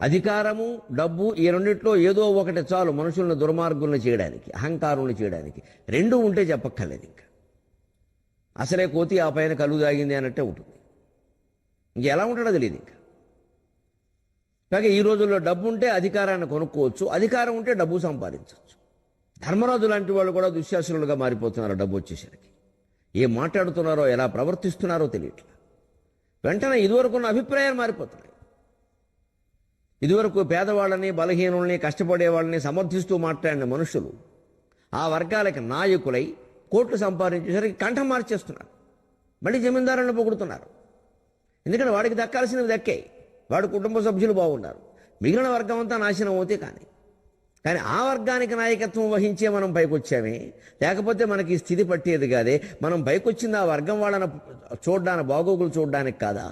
అధికారము, డబ్బు ఈ రెండిట్లో ఏదో ఒకటి చాలు మనుషులను దుర్మార్గులను చేయడానికి, అహంకారులను చేయడానికి. రెండు ఉంటే చెప్పక్కర్లేదు. ఇంకా అసలే కోతి ఆ పైన కళ్ళు తాగింది అన్నట్టే ఉంటుంది. ఇంకెలా ఉంటాడో తెలియదు. ఇంకా కాక ఈ రోజుల్లో డబ్బు ఉంటే అధికారాన్ని కొనుక్కోవచ్చు, అధికారం ఉంటే డబ్బు సంపాదించవచ్చు. ధర్మరాజు లాంటి వాళ్ళు కూడా దుశ్శాసనులుగా మారిపోతున్నారు డబ్బు వచ్చేసరికి. ఏం మాట్లాడుతున్నారో, ఎలా ప్రవర్తిస్తున్నారో తెలియట్లేదు. వెంటనే ఇదివరకున్న అభిప్రాయాలు మారిపోతున్నాయి. ఇదివరకు పేదవాళ్ళని, బలహీనుల్ని, కష్టపడే వాళ్ళని సమర్థిస్తూ మాట్లాడిన మనుషులు ఆ వర్గాలకి నాయకులై కోట్లు సంపాదించేసరికి కంఠం మార్చేస్తున్నారు. మళ్ళీ జమీందారులను పొగుడుతున్నారు. ఎందుకంటే వాడికి దక్కాల్సినవి దక్కాయి, వాడి కుటుంబ సభ్యులు బాగున్నారు, మిగిలిన వర్గం అంతా నాశనం అవుతే. కానీ ఆ వర్గానికి నాయకత్వం వహించే మనం పైకొచ్చామే, లేకపోతే మనకి ఈ స్థితి పట్టేది కాదే. మనం పైకొచ్చింది ఆ వర్గం వాళ్ళని చూడడానికి, బాగోగులు చూడడానికి కాదా,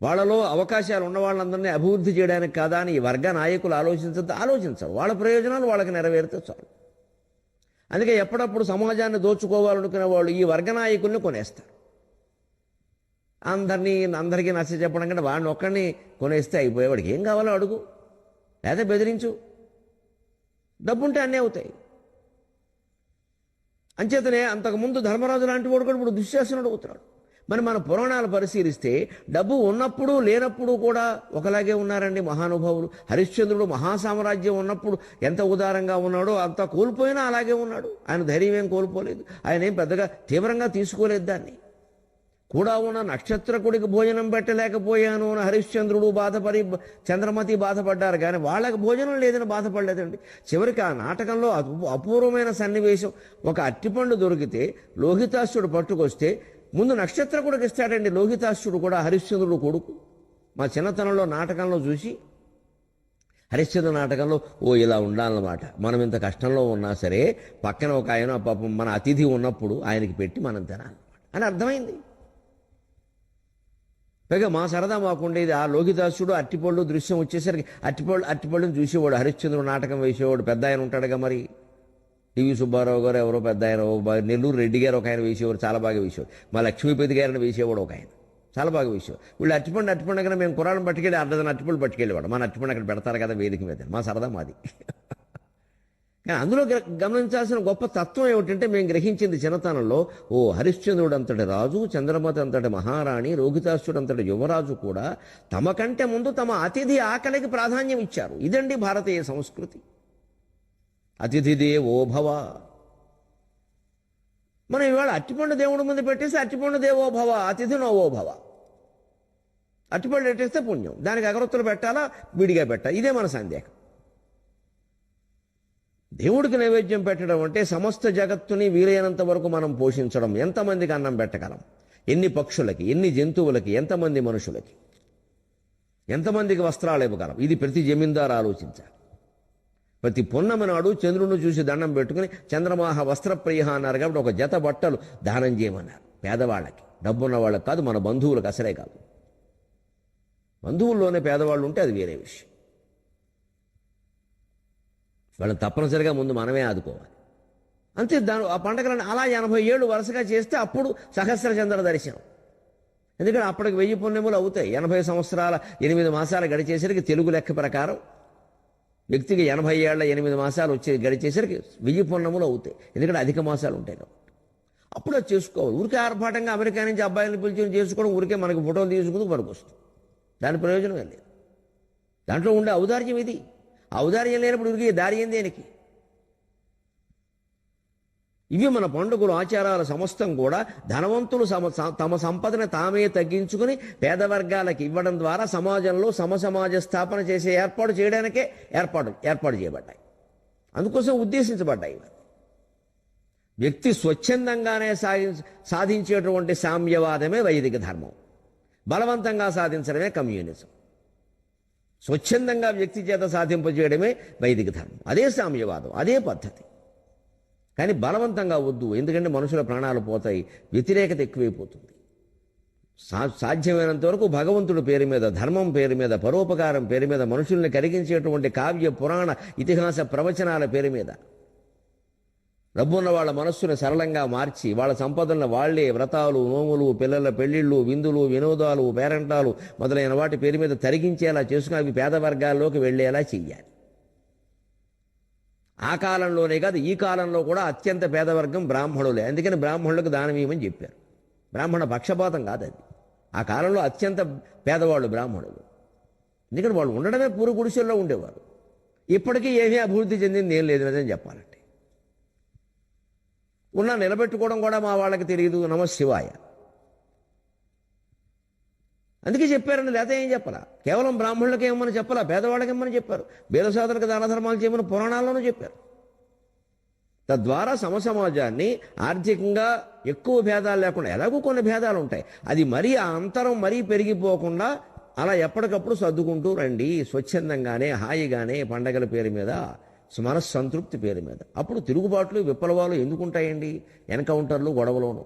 వాళ్ళలో అవకాశాలు ఉన్న వాళ్ళందరినీ అభివృద్ధి చేయడానికి కాదా అని ఈ వర్గ నాయకులు ఆలోచించరు. వాళ్ళ ప్రయోజనాలు వాళ్ళకి నెరవేరితే చాలు. అందుకే ఎప్పుడప్పుడు సమాజాన్ని దోచుకోవాలనుకునే వాళ్ళు ఈ వర్గ నాయకుల్ని కొనేస్తారు. అందరికీ నచ్చ చెప్పడం కంటే వాడిని ఒక్కడిని కొనేస్తే అయిపోయేవాడికి ఏం కావాలో అడుగు, లేదా బెదిరించు. డబ్బుంటే అన్నీ అవుతాయి. అంచేతనే అంతకుముందు ధర్మరాజు లాంటి వాడు కూడా ఇప్పుడు దుశ్శాసనుడు అవుతున్నాడు. మరి మన పురాణాలు పరిశీలిస్తే డబ్బు ఉన్నప్పుడు లేనప్పుడు కూడా ఒకలాగే ఉన్నారండి మహానుభావులు. హరిశ్చంద్రుడు మహాసామ్రాజ్యం ఉన్నప్పుడు ఎంత ఉదారంగా ఉన్నాడో, అంత కోల్పోయినా అలాగే ఉన్నాడు. ఆయన ధైర్యం ఏం కోల్పోలేదు, ఆయన ఏం పెద్దగా తీవ్రంగా తీసుకోలేదు దాన్ని. కూడా ఉన్న నక్షత్రకుడికి భోజనం పెట్టలేకపోయాను అని హరిశ్చంద్రుడు బాధపడి, చంద్రమతి బాధపడ్డారు. కానీ వాళ్ళకి భోజనం లేదని బాధపడలేదండి. చివరికి ఆ నాటకంలో అపూర్వమైన సన్నివేశం, ఒక అట్టిపండు దొరికితే లోహితాశ్యుడు పట్టుకొస్తే ముందు నక్షత్రకుడికి ఇస్తాడండి. లోహితాశ్యుడు కూడా హరిశ్చంద్రుడు కొడుకు. మా చిన్నతనంలో నాటకంలో చూసి, హరిశ్చంద్ర నాటకంలో ఇలా ఉండాలన్నమాట. మనం ఇంత కష్టంలో ఉన్నా సరే పక్కన ఒక ఆయన పాపం మన అతిథి ఉన్నప్పుడు ఆయనకి పెట్టి మనం తినాలన్నమాట అని అర్థమైంది. పైగా మా సరదా మాకుండేది, ఆ లోహితాసుడు అట్టిపళ్ళు దృశ్యం వచ్చేసరికి అట్టిపళ్ళుని చూసేవాడు. హరిశ్చంద్రుడు నాటకం వేసేవాడు. పెద్ద ఆయన ఉంటాడుగా మరి, టీవీ సుబ్బారావు గారు ఎవరో పెద్ద ఆయన, నెల్లూరు రెడ్డి గారు ఒక ఆయన వేసేవారు, చాలా బాగా వేసేవాడు. మా లక్ష్మీపతి గారిని వేసేవాడు ఒక ఆయన, చాలా బాగా వేసేవాడు. వీళ్ళు అట్టిపండు కన్నా మేము కురాలను పట్టుకెళ్ళి అర్ధన అట్టిపళ్ళు పట్టుకెళ్ళేవాడు. మన అట్టిపండు అక్కడ పెడతారు కదా వేదిక మీద, మా సరదా మాది. కానీ అందులో గమనించాల్సిన గొప్ప తత్వం ఏమిటంటే, మేము గ్రహించింది చిన్నతనంలో, హరిశ్చంద్రుడు అంతటి రాజు, చంద్రమతి అంతటి మహారాణి, రోహితాసుడు అంతటి యువరాజు కూడా తమ కంటే ముందు తమ అతిథి ఆకలికి ప్రాధాన్యం ఇచ్చారు. ఇదండి భారతీయ సంస్కృతి. అతిథి దేవో భవ. మనం ఇవాళ అట్టిపండు దేవుడి ముందు పెట్టేసి అట్టిపండు దేవో భవ, అతిథి నోవో భవ. అట్టిపండు పెట్టేస్తే పుణ్యం, దానికి అగరొత్తులు పెట్టాలా, విడిగా పెట్టాలి. ఇదే మన సందేహం. దేవుడికి నైవేద్యం పెట్టడం అంటే సమస్త జగత్తుని వీలైనంత వరకు మనం పోషించడం. ఎంతమందికి అన్నం పెట్టగలం, ఎన్ని పక్షులకి, ఎన్ని జంతువులకి, ఎంతమంది మనుషులకి, ఎంతమందికి వస్త్రాలు ఇవ్వగలం, ఇది ప్రతి జమీందారు ఆలోచించాలి. ప్రతి పున్నమి నాడు చంద్రుడిని చూసి దండం పెట్టుకుని చంద్రమాహ వస్త్రప్రియ అన్నారు కాబట్టి ఒక జత బట్టలు దానం చేయమన్నారు. పేదవాళ్ళకి, డబ్బున్న వాళ్ళకి కాదు, మన బంధువులకు అసలే కాదు. బంధువుల్లోనే పేదవాళ్ళు ఉంటే అది వేరే విషయం. వాళ్ళని తప్పనిసరిగా ముందు మనమే ఆదుకోవాలి. అంతే. ఆ పండగలను అలా 80 ఏళ్ళు వరుసగా చేస్తే అప్పుడు సహస్ర చంద్ర దర్శనం. ఎందుకంటే అప్పటికి 1000 పుణ్యములు అవుతాయి. 80 సంవత్సరాల 8 మాసాలు గడిచేసరికి తెలుగు లెక్క ప్రకారం వ్యక్తికి 80 ఏళ్ల 8 మాసాలు గడిచేసరికి 1000 పుణ్యములు అవుతాయి. ఎందుకంటే అధిక మాసాలు ఉంటాయి కాబట్టి అప్పుడు అది చేసుకోవాలి. ఊరికే ఆర్భాటంగా అమెరికా నుంచి అబ్బాయిలను పిలిచి చేసుకోవడం, ఊరికే మనకు ఫోటోలు తీసుకుంటూ మనకు వస్తుంది. దాని ప్రయోజనం లేదు. దాంట్లో ఉండే ఔదార్యం ఇది. ఔదార్యం లేనప్పుడు ఊరికి దారి ఏం దేనికి? ఇవి మన పండుగలు, ఆచారాల సమస్తం కూడా ధనవంతులు తమ సంపదను తామే తగ్గించుకుని పేదవర్గాలకు ఇవ్వడం ద్వారా సమాజంలో సమసమాజ స్థాపన చేసే ఏర్పాటు చేయడానికే ఏర్పాటు చేయబడ్డాయి. అందుకోసం ఉద్దేశించబడ్డాయి. వ్యక్తి స్వచ్ఛందంగానే సాధించేటువంటి సామ్యవాదమే వైదిక ధర్మం. బలవంతంగా సాధించడమే కమ్యూనిజం. స్వచ్ఛందంగా వ్యక్తి చేత సాధింపజేయడమే వైదిక ధర్మం. అదే సామ్యవాదం, అదే పద్ధతి. కానీ బలవంతంగా వద్దు. ఎందుకంటే మనుషుల ప్రాణాలు పోతాయి, వ్యతిరేకత ఎక్కువైపోతుంది. సాధ్యమైనంత వరకు భగవంతుడి పేరు మీద, ధర్మం పేరు మీద, పరోపకారం పేరు మీద, మనుషుల్ని కరిగించేటువంటి కావ్య పురాణ ఇతిహాస ప్రవచనాల పేరు మీద డబ్బు ఉన్న వాళ్ళ మనస్సును సరళంగా మార్చి వాళ్ళ సంపదలను వాళ్లే వ్రతాలు, నోములు, పిల్లల పెళ్లిళ్ళు, విందులు, వినోదాలు, పేరంటాలు మొదలైన వాటి పేరు మీద తరిగించేలా చేసుకుని అవి పేద వర్గాల్లోకి వెళ్లేలా చెయ్యాలి. ఆ కాలంలోనే కాదు, ఈ కాలంలో కూడా అత్యంత పేదవర్గం బ్రాహ్మణులే. అందుకని బ్రాహ్మణులకు దానం ఇవ్వమని చెప్పారు. బ్రాహ్మణ పక్షపాతం కాదు అది. ఆ కాలంలో అత్యంత పేదవాళ్ళు బ్రాహ్మణులు. ఎందుకంటే వాళ్ళు ఉండడమే పూరు గుడిసెల్లో ఉండేవారు. ఇప్పటికీ ఏమీ అభివృద్ధి చెందింది ఏం లేదు అని చెప్పాలంటే. ఉన్నా నిలబెట్టుకోవడం కూడా మా వాళ్ళకి తెలియదు. నమశివాయ. అందుకే చెప్పారండి, లేకపోతే ఏం చెప్పాలా. కేవలం బ్రాహ్మణులకి ఏమని చెప్పాలా, పేదవాళ్ళకి ఏమని చెప్పారు. బేదసాదులకు దాన ధర్మాలు చేయమని పురాణాల్లోనూ చెప్పారు. తద్వారా సమసమాజాన్ని ఆర్థికంగా ఎక్కువ భేదాలు లేకుండా, ఎలాగో కొన్ని భేదాలు ఉంటాయి, అది మరీ ఆ అంతరం మరీ పెరిగిపోకుండా అలా ఎప్పటికప్పుడు సర్దుకుంటూ రండి. స్వచ్ఛందంగానే, హాయిగానే, పండగల పేరు మీద, మనస్సంతృప్తి పేరు మీద. అప్పుడు తిరుగుబాట్లు, విప్లవాలు ఎందుకుంటాయండి? ఎన్కౌంటర్లు, గొడవలోను.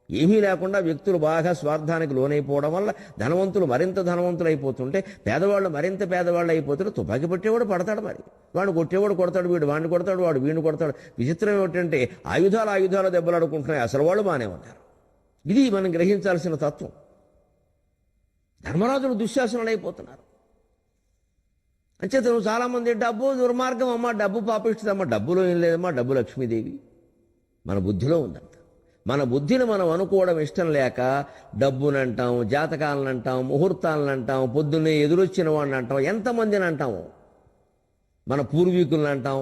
ఏమీ లేకుండా వ్యక్తులు బాగా స్వార్థానికి లోనైపోవడం వల్ల ధనవంతులు మరింత ధనవంతులు అయిపోతుంటే పేదవాళ్ళు మరింత పేదవాళ్ళు అయిపోతుంటే తుపాకీ పట్టేవాడు పడతాడు, మరి వాడు కొట్టేవాడు కొడతాడు, వీడు వాడిని కొడతాడు, వాడు వీడిని కొడతాడు. విచిత్రం ఏమిటంటే ఆయుధాలు దెబ్బలాడుకుంటున్నాయి, అసలు వాళ్ళు బాగానే ఉన్నారు. ఇది మనం గ్రహించాల్సిన తత్వం. ధర్మరాజులు దుశ్శాసనాలు అయిపోతున్నారు. అంచేత నువ్వు చాలామంది డబ్బు దుర్మార్గం అమ్మ, డబ్బు పాపిస్తుందమ్మా. డబ్బులో ఏం లేదమ్మా, డబ్బు లక్ష్మీదేవి. మన బుద్ధిలో ఉందంట. మన బుద్ధిని మనం అనుకోవడం ఇష్టం లేక డబ్బునంటాం, జాతకాలను అంటాం, ముహూర్తాలను అంటాం, పొద్దున్నే ఎదురొచ్చిన వాడిని అంటాం, ఎంతమందిని అంటాము. మన పూర్వీకులను అంటాం,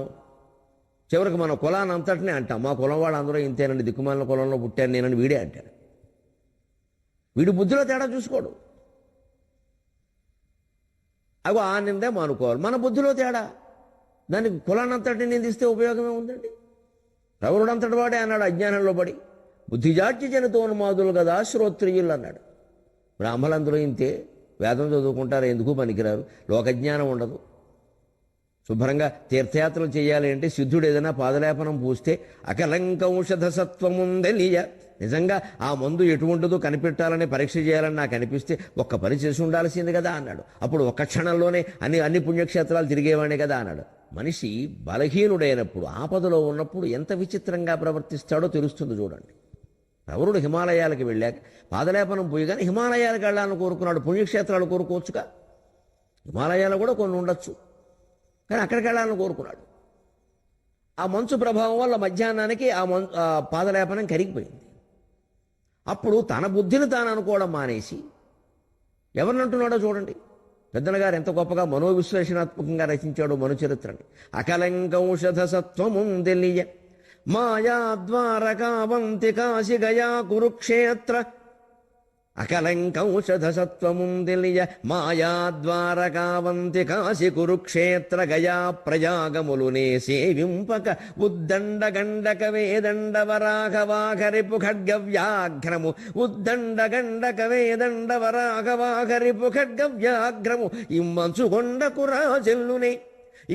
చివరికి మన కులాన్ని అంతటినే అంటాం. మా కులం వాడు అందరూ ఇంతేనండి, దిక్కుమాలిన కులంలో పుట్టాను నేనని వీడే అంటాడు. వీడి బుద్ధిలో తేడా చూసుకోడు. అగో ఆ నిందే మానుకోవాలి. మన బుద్ధిలో తేడా, దానికి కులాన్నంతటి నిందిస్తే ఉపయోగమే ఉందండి. రవరుడంతటి వాడే అన్నాడు అజ్ఞానంలో పడి. బుద్ధిజాడ్య జనితోన్మాదులు కదా శ్రోత్రియులు అన్నాడు. బ్రాహ్మణులందరూ ఇంతే, వేదం చదువుకుంటారు, ఎందుకు పనికిరారు, లోకజ్ఞానం ఉండదు. శుభ్రంగా తీర్థయాత్రలు చేయాలి అంటే సిద్ధుడు ఏదైనా పాదలేపనం పూస్తే అకలంకౌషధ సత్వముందెలియ, నిజంగా ఆ మందు ఎటువంటిదో కనిపెట్టాలని పరీక్ష చేయాలని నాకు అనిపిస్తే ఒక్క పని చేసి ఉండాల్సింది కదా అన్నాడు. అప్పుడు ఒక్క క్షణంలోనే అన్ని పుణ్యక్షేత్రాలు తిరిగేవాడే కదా అన్నాడు. మనిషి బలహీనుడైనప్పుడు, ఆపదలో ఉన్నప్పుడు ఎంత విచిత్రంగా ప్రవర్తిస్తాడో తెలుస్తుంది చూడండి. రవరుడు హిమాలయాలకు వెళ్ళాక పాదలేపనం పోయి కానీ హిమాలయాలకు వెళ్ళాలని కోరుకున్నాడు. పుణ్యక్షేత్రాలు కోరుకోవచ్చుగా, హిమాలయాలు కూడా కొన్ని ఉండొచ్చు, కానీ అక్కడికి వెళ్ళాలని కోరుకున్నాడు. ఆ మంచు ప్రభావం వల్ల మధ్యాహ్నానికి ఆ పాదలేపనం కరిగిపోయింది. అప్పుడు తన బుద్ధిని తాను అనుకోవడం మానేసి ఎవరినంటున్నాడో చూడండి. పెద్దల గారు ఎంత గొప్పగా మనోవిశ్లేషణాత్మకంగా రచించాడు మను చరిత్రని. అకలంకౌషధ సత్వముందెలియ మాయా ద్వారకావంతి కాశి గయా కురుక్షేత్ర. అకలంకౌషధ సత్వముందెలియ మాయా ద్వారకావంతి కాశి కురుక్షేత్ర గయా ప్రయాగములునే సేవింపక ఉద్దండ గండక వేదండ వరాఘవాఘరిపు ఖడ్గవ్యాఘ్రము. ఉద్దండ గండక వేదండ వరాఘవాఘరిపు ఖడ్గవ్యాఘ్రము. ఇమ్మంచుగొండకు రాజల్లునే,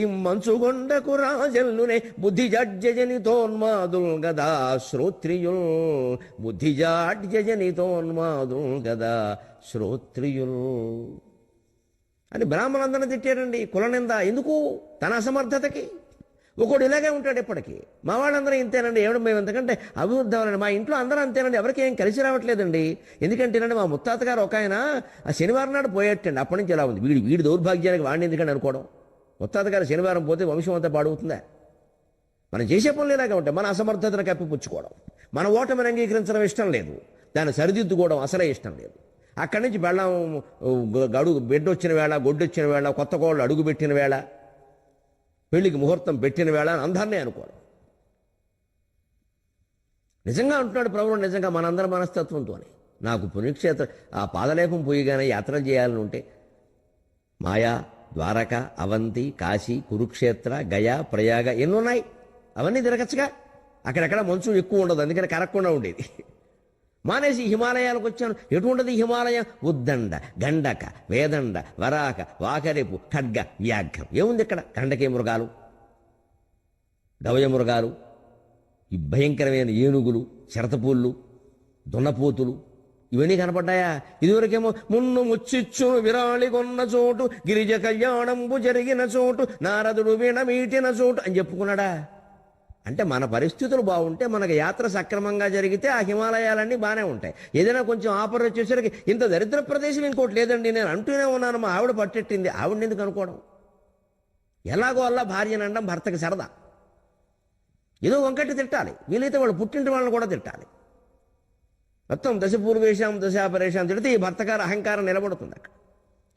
ఇమ్మంచుగొండకు రాజల్లునే బుద్ధిజాడ్యజనితోన్మాదుల్ గదా శ్రోత్రియుల్. బుద్ధిజాడ్యజనితోన్మాదుల్ గదా శ్రోత్రియుల్ అని బ్రాహ్మణులందరినీ తిట్టారండి. కులనింద ఎందుకు? తన అసమర్థతకి. ఒకడు ఇలాగే ఉంటాడు ఎప్పటికీ. మా వాళ్ళందరూ ఇంతేనండి, ఏమడం మేము ఎంతకంటే అభివృద్ధి అవ్వాలండి. మా ఇంట్లో అందరూ అంతేనండి, ఎవరికి ఏం కలిసి రావట్లేదండి. ఎందుకంటేనండి మా ముత్తాత గారు ఒక ఆయన ఆ శనివారం నాడు పోయేటండి. అప్పటి నుంచి ఇలా ఉంది. వీడి దౌర్భాగ్యానికి వాడిని ఎందుకండి అనుకోవడం. ముత్తాత గారు శనివారం పోతే వంశం అంతా పాడవుతుందా? మనం చేసే పనులు ఇలాగే ఉంటాయి. మన అసమర్థతను కప్పిపుచ్చుకోవడం, మన ఓటమిని అంగీకరించడం ఇష్టం లేదు, దాన్ని సరిదిద్దుకోవడం అసలే ఇష్టం లేదు. అక్కడి నుంచి బెళ్ళం బిడ్డ వచ్చిన వేళ, గొడ్డొచ్చిన వేళ, కొత్త కోళ్ళు అడుగు పెట్టిన వేళ, పెళ్లికి ముహూర్తం పెట్టిన వేళ అని అందరినీ అనుకోవడం. నిజంగా అంటున్నాడు ప్రభువు, నిజంగా మనందరి మనస్తత్వంతోనే. నాకు పుణ్యక్షేత్ర ఆ పాదలేపం పోయిగానే యాత్రలు చేయాలని ఉంటే మాయా, ద్వారక, అవంతి, కాశీ, కురుక్షేత్ర, గయా, ప్రయాగ ఎన్నున్నాయి, అవన్నీ తిరగచ్చుగా. అక్కడెక్కడ మంచు ఎక్కువ ఉండదు, అందుకని కరగకుండా ఉండేది. మానేసి హిమాలయాలకు వచ్చాను. ఎటువంటిది హిమాలయం? ఉద్దండ గండక వేదండ వరాక వాకరెపు ఖడ్గ వ్యాఘ్రం. ఏముంది ఇక్కడ? గండకే మృగాలు, గవయ మృగాలు, ఈ భయంకరమైన ఏనుగులు, చిరతపూళ్ళు, దున్నపోతులు, ఇవన్నీ కనపడ్డాయా? ఇదివరకేమో మున్ను ముచ్చిచ్చును విరాళి కొన్న చోటు, గిరిజ కళ్యాణంబు జరిగిన చోటు, నారదుడు వీణ మీటిన చోటు అని చెప్పుకున్నాడా? అంటే మన పరిస్థితులు బాగుంటే, మనకు యాత్ర సక్రమంగా జరిగితే ఆ హిమాలయాలన్నీ బాగానే ఉంటాయి. ఏదైనా కొంచెం ఆఫర్ వచ్చేసరికి ఇంత దరిద్ర ప్రదేశం ఇంకోటి లేదండి నేను అంటూనే ఉన్నాను, మా ఆవిడ పట్టెట్టింది, ఆవిడని ఎందుకు అనుకోవడం? ఎలాగో అలా భార్యని అనడం భర్తకి సరదా. ఏదో వంకటి తిట్టాలి, వీలైతే వాళ్ళు పుట్టింటి వాళ్ళని కూడా తిట్టాలి. మొత్తం దశపూర్వేశం దశాపరేషం తిడితే ఈ భర్తగారు అహంకారం నిలబడుతుంది అక్కడ.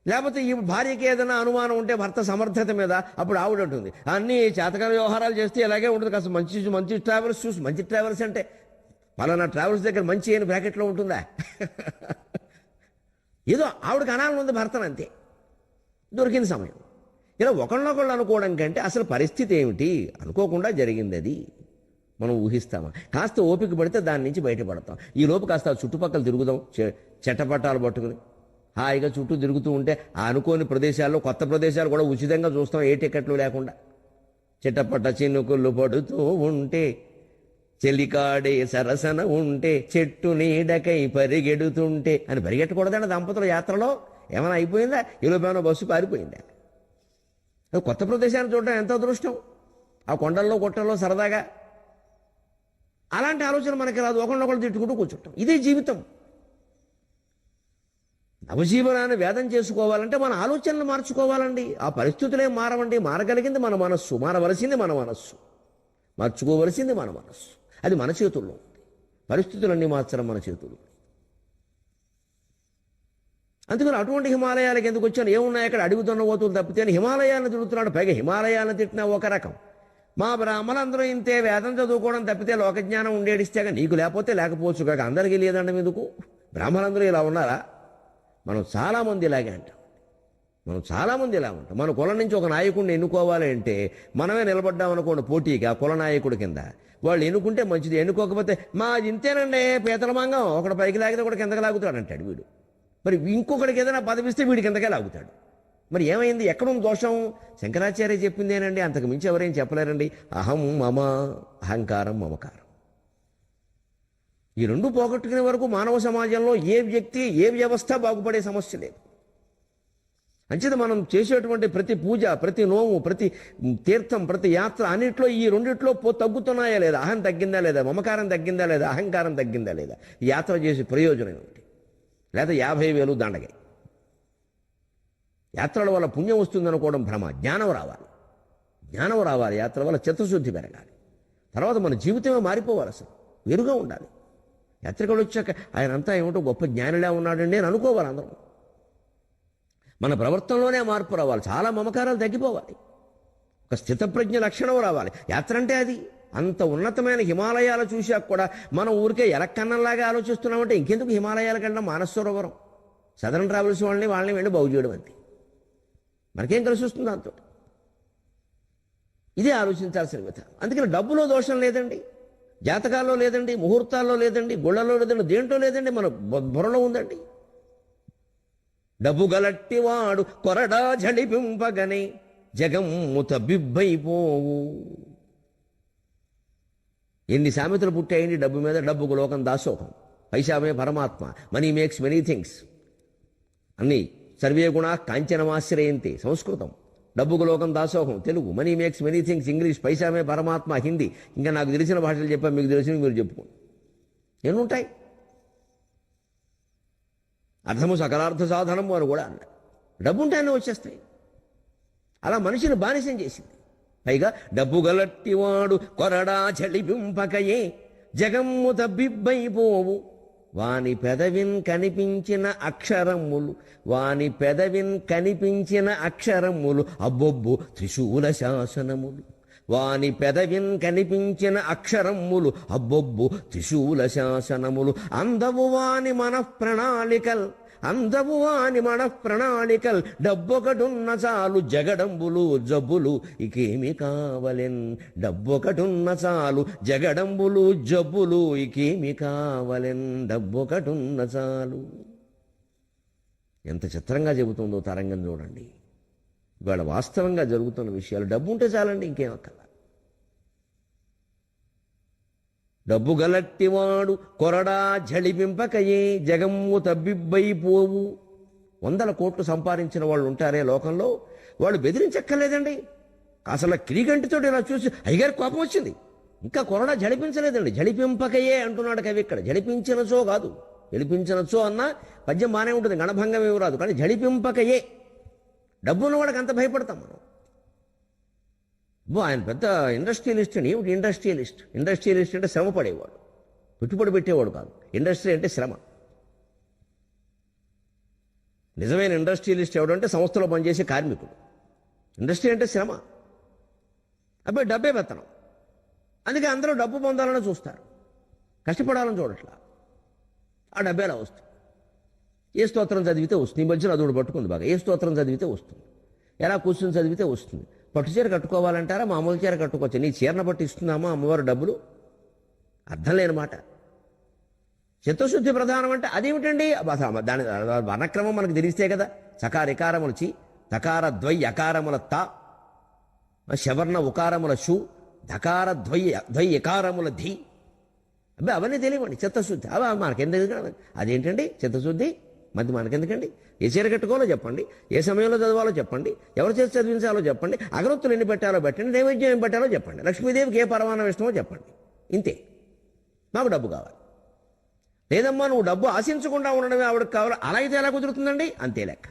లేకపోతే ఈ భార్యకి ఏదైనా అనుమానం ఉంటే భర్త సమర్థత మీద, అప్పుడు ఆవిడ ఉంటుంది అన్ని చేతకాల వ్యవహారాలు చేస్తే ఇలాగే ఉంటుంది. కాస్త మంచి మంచి ట్రావెల్స్ చూసి, మంచి ట్రావెల్స్ అంటే పలానా ట్రావెల్స్ దగ్గర మంచి అయిన బ్రాకెట్లో ఉంటుందా? ఏదో ఆవిడకి అనాలని ఉంది భర్తను, అంతే. దొరికిన సమయం ఇలా ఒకళ్ళొకళ్ళు అనుకోవడం కంటే అసలు పరిస్థితి ఏమిటి అనుకోకుండా జరిగింది అది మనం ఊహిస్తామా? కాస్త ఓపిక పడితే దాని నుంచి బయటపడతాం. ఈ లోపు కాస్త చుట్టుపక్కల తిరుగుదాం, చెట్టపట్టాలు పట్టుకుని హాయిగా చుట్టూ తిరుగుతూ ఉంటే ఆ అనుకోని ప్రదేశాల్లో, కొత్త ప్రదేశాలు కూడా ఉచితంగా చూస్తాం, ఏ టికెట్లు లేకుండా. చెట్టపట్ట చినుకులు పడుతూ ఉంటే, చెలికాడే సరసన ఉంటే, చెట్టు నీడకై పరిగెడుతుంటే అని పరిగెట్టకూడదండి దంపతుల యాత్రలో. ఏమైనా అయిపోయిందా? ఈలోపేమైనా బస్సు పారిపోయిందా? కొత్త ప్రదేశాన్ని చూడడం ఎంత అదృష్టం. ఆ కొండల్లో కొట్టల్లో సరదాగా అలాంటి ఆలోచన మనకి రాదు. ఒకళ్ళొకళ్ళు తిట్టుకుంటూ కూర్చుంటాం. ఇదే జీవితం. నవజీవనాన్ని వేదం చేసుకోవాలంటే మన ఆలోచనలు మార్చుకోవాలండి. ఆ పరిస్థితులే మారవండి. మారగలిగింది మన మనస్సు, మారవలసింది మన మనస్సు, మార్చుకోవలసింది మన మనస్సు. అది మన చేతుల్లో ఉంది. పరిస్థితులన్నీ మార్చడం మన చేతుల్లో. అందుకని అటువంటి హిమాలయాలకు ఎందుకు వచ్చాను? ఏమున్నాయి అక్కడ? అడవి దున్నపోతులు తప్పితే హిమాలయాలను తిరుగుతున్నాడు. పైగా హిమాలయాలను తిట్టినా ఒక రకం. మా బ్రాహ్మణులందరూ ఇంతే, వేదం చదువుకోవడం తప్పితే లోకజ్ఞానం ఉండేడిస్తేగా నీకు లేకపోతే లేకపోవచ్చు కాక అందరికీ లేదండి మీదుకు. బ్రాహ్మణులందరూ ఇలా ఉన్నారా? మనం చాలామంది ఇలాగే అంటాం. మనం చాలామంది ఇలా ఉంటాం. మన కులం నుంచి ఒక నాయకుడిని ఎన్నుకోవాలి అంటే మనమే నిలబడ్డామనుకోండి పోటీకి ఆ కుల నాయకుడి కింద. వాళ్ళు ఎన్నుకుంటే మంచిది, ఎన్నుకోకపోతే మా ఇంతేనండి పీతల మంగం, ఒకటి పైకి లాగితే ఒకటి కిందకి లాగుతాడు అంటాడు వీడు. మరి ఇంకొకటికి ఏదైనా పదవిస్తే వీడి కిందకే లాగుతాడు. మరి ఏమైంది? ఎక్కడుంది దోషం? శంకరాచార్య చెప్పిందేనండి, అంతకు మించి ఎవరేం చెప్పలేరండి. అహం మమ, అహంకారం మమకారం. ఈ రెండు పోగొట్టుకునే వరకు మానవ సమాజంలో ఏ వ్యక్తి, ఏ వ్యవస్థ బాగుపడే సమస్య లేదు. అంచేత మనం చేసేటువంటి ప్రతి పూజ, ప్రతి నోము, ప్రతి తీర్థం, ప్రతి యాత్ర అన్నింటిలో ఈ రెండిట్లో తగ్గుతున్నాయా లేదా? అహం తగ్గిందా లేదా? మమకారం తగ్గిందా లేదా? అహంకారం తగ్గిందా లేదా? ఈ యాత్ర చేసే ప్రయోజనం ఏమిటి? లేదా 50,000 దండగే. యాత్రల వల్ల పుణ్యం వస్తుందనుకోవడం భ్రమ. జ్ఞానం రావాలి, జ్ఞానం రావాలి. యాత్ర వల్ల చిత్తశుద్ధి పెరగాలి. తర్వాత మన జీవితమే మారిపోవాలి, అసలు వేరుగా ఉండాలి. యాత్రికుడు వచ్చాక ఆయన అంతా ఏమిటో గొప్ప జ్ఞానిలా ఉన్నాడండి అని అనుకోవాలి అందరం. మన ప్రవర్తనలోనే మార్పు రావాలి. చాలా మమకారాలు తగ్గిపోవాలి. ఒక స్థితప్రజ్ఞ లక్షణం రావాలి. యాత్ర అంటే అది. అంత ఉన్నతమైన హిమాలయాలు చూశాక కూడా మనం ఊరికే ఎలక్కన్నంలాగా ఆలోచిస్తున్నామంటే ఇంకెందుకు హిమాలయాలకు వెళ్ళడం? మానసరోవరం, సదరన్ ట్రావెల్స్ వాళ్ళని వెళ్ళి బాగు చేయడం అంతే. మనకేం కలిసి వస్తుంది దాంతో? ఇదే ఆలోచించాల్సిన విధానం. అందుకని డబ్బులో దోషం లేదండి, జాతకాల్లో లేదండి, ముహూర్తాల్లో లేదండి, గుళ్ళలో లేదండి, దేంట్లో లేదండి, మన బుర్రలో ఉందండి. డబ్బు గలట్టివాడు కొరడా జడిపింపగనే జగమ్ముత బిబ్బైపోవు. ఎన్ని సామెతలు పుట్టాయండి డబ్బు మీద. డబ్బుకు లోకం దాసోహం, పైసామే పరమాత్మ, మనీ మేక్స్ మెనీ థింగ్స్ అన్నీ. సర్వే గుణా కాంచనమాశ్రయంతి సంస్కృతం, డబ్బుకు లోకం దాసోహం Telugu, money makes many things English, పైసామే పరమాత్మ హిందీ. ఇంకా నాకు తెలిసిన భాషలు చెప్పా, మీకు తెలిసినవి మీరు చెప్పుకోండి. ఎన్ని ఉంటాయి? అర్థము సకలార్థ సాధనము అని కూడా అన్నారు. డబ్బు ఉంటే అన్నీ వచ్చేస్తాయి. అలా మనిషిని బానిసం చేసింది. పైగా డబ్బు గలట్టివాడు కొరడా చలిపింపకయే జగమ్ముత బిబ్బైపోవు. వాని పెదవిన్ కనిపించిన అక్షరములు, వాని పెదవిన్ కనిపించిన అక్షరములు అబ్బొబ్బు త్రిశూల శాసనములు. వాని పెదవిన్ కనిపించిన అక్షరములు అబ్బొబ్బు త్రిశూల శాసనములు. అందవు వాని మనఃప్రణాళికల్, అందవు వాని మనఃప్రణాళికల్. డబ్బొకటున్న చాలు జగడంబులు జబ్బులు ఇకేమి కావలెన్. డబ్బొకటున్న చాలు జగడంబులు జబ్బులు ఇకేమి కావలెన్. డబ్బొకటున్న చాలు. ఎంత చిత్రంగా చెబుతుందో తరంగం చూడండి. ఇవాళ వాస్తవంగా జరుగుతున్న విషయాలు. డబ్బు ఉంటే చాలండి, ఇంకేం అక్కర్లా. డబ్బు గలట్టివాడు కొరడా జళిపింపకయే జగమ్ము తబ్బిబ్బైపోవు. 100 కోట్లు సంపాదించిన వాళ్ళు ఉంటారే లోకంలో, వాళ్ళు బెదిరించక్కర్లేదండి. అసలు కిరీగంటితో ఇలా చూసి అయ్యగారు కోపం వచ్చింది, ఇంకా కొరడా జడిపించలేదండి, జడిపింపకయే అంటున్నాడు కవి ఇక్కడ. జడిపించినచో కాదు, జడిపించినచో అన్న పద్యం బాగానే ఉంటుంది, గణభంగం ఏమి రాదు, కానీ జడిపింపకయే. డబ్బున్నవాడికి అంత భయపడతాం మనం. ఆయన పెద్ద ఇండస్ట్రియలిస్ట్ అండి. ఏమిటి ఇండస్ట్రియలిస్ట్? ఇండస్ట్రియలిస్ట్ అంటే శ్రమ పడేవాడు, పెట్టుబడి పెట్టేవాడు కాదు. ఇండస్ట్రీ అంటే శ్రమ. నిజమైన ఇండస్ట్రియలిస్ట్ ఎవడంటే సంస్థలో పనిచేసే కార్మికుడు. ఇండస్ట్రీ అంటే శ్రమ, అబ్బాయి డబ్బే పెత్తనం. అందుకే అందరూ డబ్బు పొందాలని చూస్తారు, కష్టపడాలని చూడట్లా. ఆ డబ్బే అలా వస్తుంది. ఏ స్తోత్రం చదివితే వస్తుంది. ఈ మధ్యన అదొకటి పట్టుకుంది బాగా. ఏ స్తోత్రం చదివితే వస్తుంది, ఎలా కూర్చొని చదివితే వస్తుంది. పట్టు చీర కట్టుకోవాలంటారా, మామూలు చీర కట్టుకోవచ్చు. నీ చీరను బట్టి ఇస్తున్నామా అమ్మవారు డబ్బులు? అర్థం లేని మాట. చిత్తశుద్ధి ప్రధానం అంటే అదేమిటండి? దాని వర్ణక్రమం మనకు తెలిస్తే కదా. చకార ఇకారముల చి, తకార ద్వై అకారముల తా, శవర్ణ ఉకారముల షు, ధకార ద్వై ఎకారముల ధి. అబ్బాయి అవన్నీ తెలియమండి. చిత్తశుద్ధి అవి మనకెందుకు? అదేంటండి చిత్తశుద్ధి? మధ్య మనకెందుకండి? ఏ చీర కట్టుకోవాలో చెప్పండి, ఏ సమయంలో చదవాలో చెప్పండి, ఎవరి చేసి చదివించాలో చెప్పండి, అగరొత్తులు ఎన్ని పెట్టాలో పెట్టండి, నైవేద్యం ఏం పెట్టాలో చెప్పండి, లక్ష్మీదేవికి ఏ పరమాన్నం ఇష్టమో చెప్పండి. ఇంతే. నాకు డబ్బు కావాలి. లేదమ్మా నువ్వు డబ్బు ఆశించకుండా ఉండడమే ఆవిడకి కావాలి. అలా అయితే ఎలా కుదురుతుందండి? అంతే లెక్క.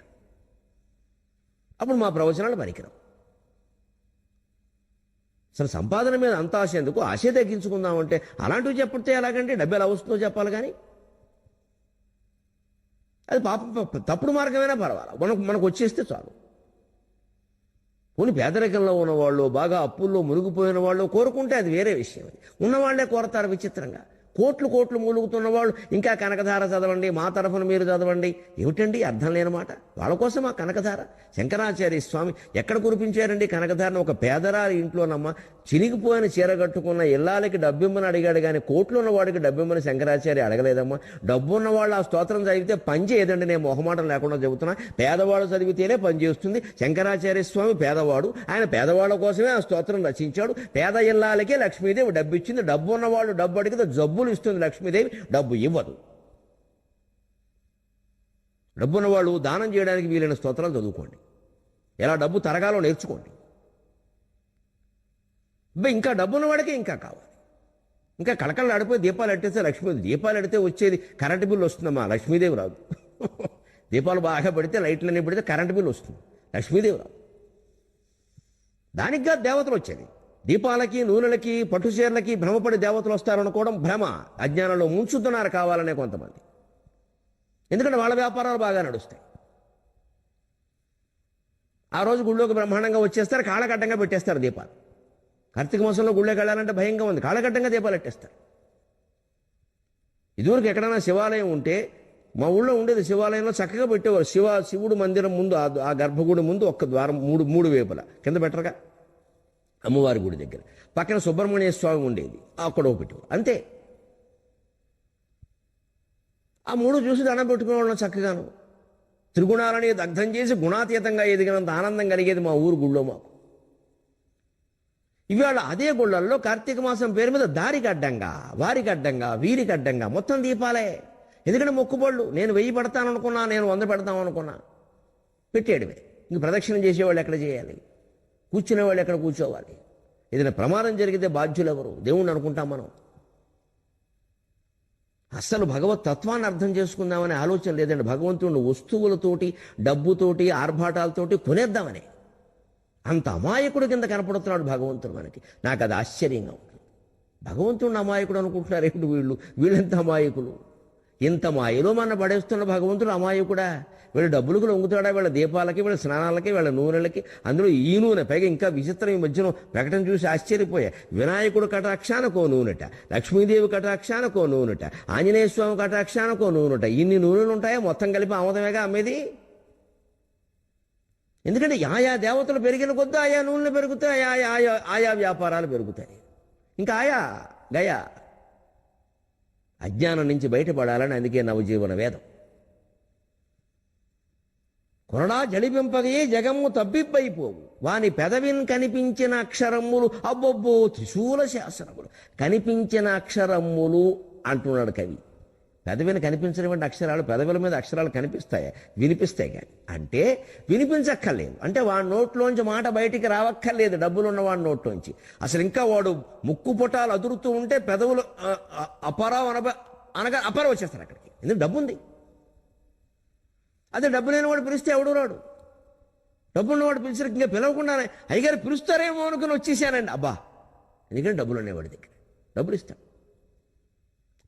అప్పుడు మా ప్రవచనాలు పనికిరావు. అసలు సంపాదన మీద అంత ఆశ ఎందుకు? ఆశ తగ్గించుకుందామంటే అలాంటివి చెప్పితే ఎలాగంటే డబ్బు ఎలా వస్తుందో చెప్పాలి. కానీ అది తప్పుడు మార్గమైనా పర్వాలేదు, మనకు వచ్చేస్తే చాలు. పోనీ పేదరికంలో ఉన్నవాళ్ళు, బాగా అప్పుల్లో మునిగిపోయిన వాళ్ళు కోరుకుంటే అది వేరే విషయం. ఉన్నవాళ్లే కోరతారు విచిత్రంగా. కోట్లు కోట్లు మూలుగుతున్న వాళ్ళు ఇంకా కనకధార చదవండి, మా తరఫున మీరు చదవండి. ఏమిటండి అర్థం లేని మాట? వాళ్ళ కోసం ఆ కనకధార. శంకరాచార్య స్వామి ఎక్కడ కురిపించారండి కనకధారను? ఒక పేదరాలి ఇంట్లోనమ్మ చినిగిపోయిన చీర కట్టుకున్న ఇల్లాలకి డబ్బిమ్మని అడిగాడు, కానీ కోట్లు ఉన్న వాడికి డబ్బిమ్మని శంకరాచార్య అడగలేదమ్మా. డబ్బున్న వాళ్ళు ఆ స్తోత్రం చదివితే పని చేయదండి. నేను మొహమాటం లేకుండా చెబుతున్నా, పేదవాడు చదివితేనే పని చేస్తుంది. శంకరాచార్య స్వామి పేదవాడు, ఆయన పేదవాళ్ళ కోసమే ఆ స్తోత్రం రచించాడు. పేద ఇల్లాలకే లక్ష్మీదేవి డబ్బు ఇచ్చింది. డబ్బు ఉన్నవాళ్ళు డబ్బు అడిగితే జబ్బులు ఇస్తుంది లక్ష్మీదేవి, డబ్బు ఇవ్వదు. డబ్బున్న వాళ్ళు దానం చేయడానికి వీలైన స్తోత్రాలు చదువుకోండి, ఎలా డబ్బు తరగాలో నేర్చుకోండి. ఇంకా డబ్బున్న వాడికి ఇంకా కావాలి. ఇంకా కళకళ ఆడిపోయి దీపాలు ఎట్టేస్తే లక్ష్మీదేవి, దీపాలు ఎడితే వచ్చేది కరెంటు బిల్లు వస్తుందమ్మా, లక్ష్మీదేవి రాదు. దీపాలు బాగా పెడితే, లైట్లన్నీ పెడితే కరెంటు బిల్లు వస్తుంది, లక్ష్మీదేవి రాదు. దానికిగా దేవతలు వచ్చేది. దీపాలకి, నూనెలకి, పట్టు చీరలకి భ్రమపడి దేవతలు వస్తారనుకోవడం భ్రమ. అజ్ఞానంలో ముంచుతున్నారు కావాలనే కొంతమంది. ఎందుకంటే వాళ్ళ వ్యాపారాలు బాగా నడుస్తాయి. ఆ రోజు గుళ్ళోకి బ్రహ్మాండంగా వచ్చేస్తారు, కాళ్ళకడ్డంగా పెట్టేస్తారు దీపాలు. కార్తీక మాసంలో గుళ్ళోకి వెళ్ళాలంటే భయంగా ఉంది, కాళ్ళకడ్డంగా దీపాలు పెట్టేస్తారు. ఇదివరకు ఎక్కడైనా శివాలయం ఉంటే, మా ఊళ్ళో ఉండేది శివాలయంలో చక్కగా పెట్టేవారు. శివుడు మందిరం ముందు, ఆ గర్భగుడి ముందు ఒక్క ద్వారం, మూడు వేపుల కింద పెట్టరుగా, అమ్మవారి గుడి దగ్గర పక్కన సుబ్రహ్మణ్య స్వామి ఉండేది, అక్కడ పెట్టేవారు. అంతే. ఆ మూడు చూసి దండం పెట్టుకునేవాళ్ళం చక్కగాను. త్రిగుణాలని దగ్ధం చేసి గుణాతీతంగా ఎదిగినంత ఆనందం కలిగేది మా ఊరు గుళ్ళో మాకు. ఇవాళ అదే గుళ్ళల్లో కార్తీక మాసం పేరు మీద దారికి అడ్డంగా, వారికి అడ్డంగా, వీరికి అడ్డంగా మొత్తం దీపాలే. ఎందుకంటే మొక్కుబళ్ళు. నేను 1000 పెడతాను అనుకున్నా, నేను 100 పెడతాం అనుకున్నా, పెట్టేయడమే. ఇంక ప్రదక్షిణం చేసేవాళ్ళు ఎక్కడ చేయాలి? కూర్చునేవాళ్ళు ఎక్కడ కూర్చోవాలి? ఏదైనా ప్రమాదం జరిగితే బాధ్యులు ఎవరు? దేవుణ్ణి అనుకుంటాం మనం. అస్సలు భగవత్ తత్వాన్ని అర్థం చేసుకుందామనే ఆలోచన లేదండి. భగవంతుడిని వస్తువులతోటి, డబ్బుతోటి, ఆర్భాటాలతోటి కొనేద్దామని అంత అమాయకుడు కింద కనపడుతున్నాడు భగవంతుడు మనకి. నాకు అది ఆశ్చర్యంగా ఉంటుంది. భగవంతుడిని అమాయకుడు అనుకుంటున్నారు ఏంటి వీళ్ళెంత అమాయకులు? ఇంత మాయలో మన పడేస్తున్న భగవంతుడు అమాయకుడా? వీళ్ళ డబ్బులకు లొంగుతాడా? వీళ్ళ దీపాలకి, వీళ్ళ స్నానాలకి, వీళ్ళ నూనెలకి, అందులో ఈ నూనె. పైగా ఇంకా విచిత్రం, ఈ మధ్యన ప్రకటన చూసి ఆశ్చర్యపోయా. వినాయకుడు కటాక్షానికో నూనెట, లక్ష్మీదేవి కటాక్షానికో నూనెట, ఆంజనేయ స్వామి కటాక్షానికో నూనెట. ఇన్ని నూనెలు ఉంటాయా? మొత్తం కలిపి ఆమోదమేగా అమ్మేది. ఎందుకంటే ఆయా దేవతలు పెరిగిన కొద్దీ ఆయా నూనెలు పెరుగుతాయి, ఆయా వ్యాపారాలు పెరుగుతాయి. ఇంకా ఆయా గయా అజ్ఞానం నుంచి బయటపడాలని అందుకే నవజీవన వేదం. కొరడా జడిపింపగయే జగమ్ము తబ్బిబ్బైపోవు, వాని పెదవిన్ కనిపించిన అక్షరమ్ములు, అబ్బొబ్బో త్రిశూల శాసనములు. కనిపించిన అక్షరమ్ములు అంటున్నాడు కవి. పెదవిని కనిపించినటువంటి అక్షరాలు పెదవుల మీద అక్షరాలు కనిపిస్తాయి, వినిపిస్తాయి. కానీ అంటే వినిపించక్కర్లేదు, అంటే వాడి నోట్లోంచి మాట బయటికి రావక్కర్లేదు. డబ్బులు ఉన్నవాడి నోట్లోంచి అసలు ఇంకా వాడు ముక్కు పుటాలు అదురుతూ ఉంటే పెదవులు అపరావు అనగా అపర వచ్చేస్తారు అక్కడికి. ఎందుకు డబ్బు ఉంది. అదే డబ్బు లేని వాడు పిలిస్తే ఎవడు రాడు. డబ్బు ఉన్నవాడు పిలిచిన ఇంకా పిలవకుండానే అయ్యగారు పిలుస్తారేమో అనుకుని వచ్చేసానండి. అబ్బా, ఎందుకంటే డబ్బులు అనేవాడి దగ్గర డబ్బులు ఇస్తాం.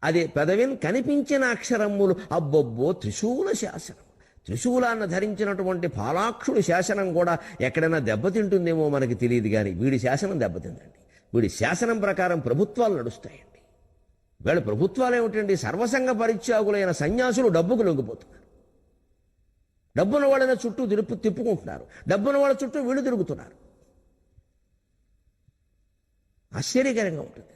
అదే పెదవిని కనిపించిన అక్షరములు. అబ్బొబ్బో, త్రిశూల శాసనం. త్రిశూలాన్ని ధరించినటువంటి పాలాక్షుడి శాసనం కూడా ఎక్కడైనా దెబ్బతింటుందేమో మనకి తెలియదు, కానీ వీడి శాసనం దెబ్బతిందండి. వీడి శాసనం ప్రకారం ప్రభుత్వాలు నడుస్తాయండి. వీళ్ళ ప్రభుత్వాలు ఏమిటండి? సర్వసంగ పరిత్యాగులైన సన్యాసులు డబ్బుకు లొంగిపోతున్నారు. డబ్బున్న వాళ్ళని చుట్టూ తిప్పుకుంటున్నారు. డబ్బున్న వాళ్ళ చుట్టూ వీళ్ళు తిరుగుతున్నారు. ఆశ్చర్యకరంగా ఉంటుంది.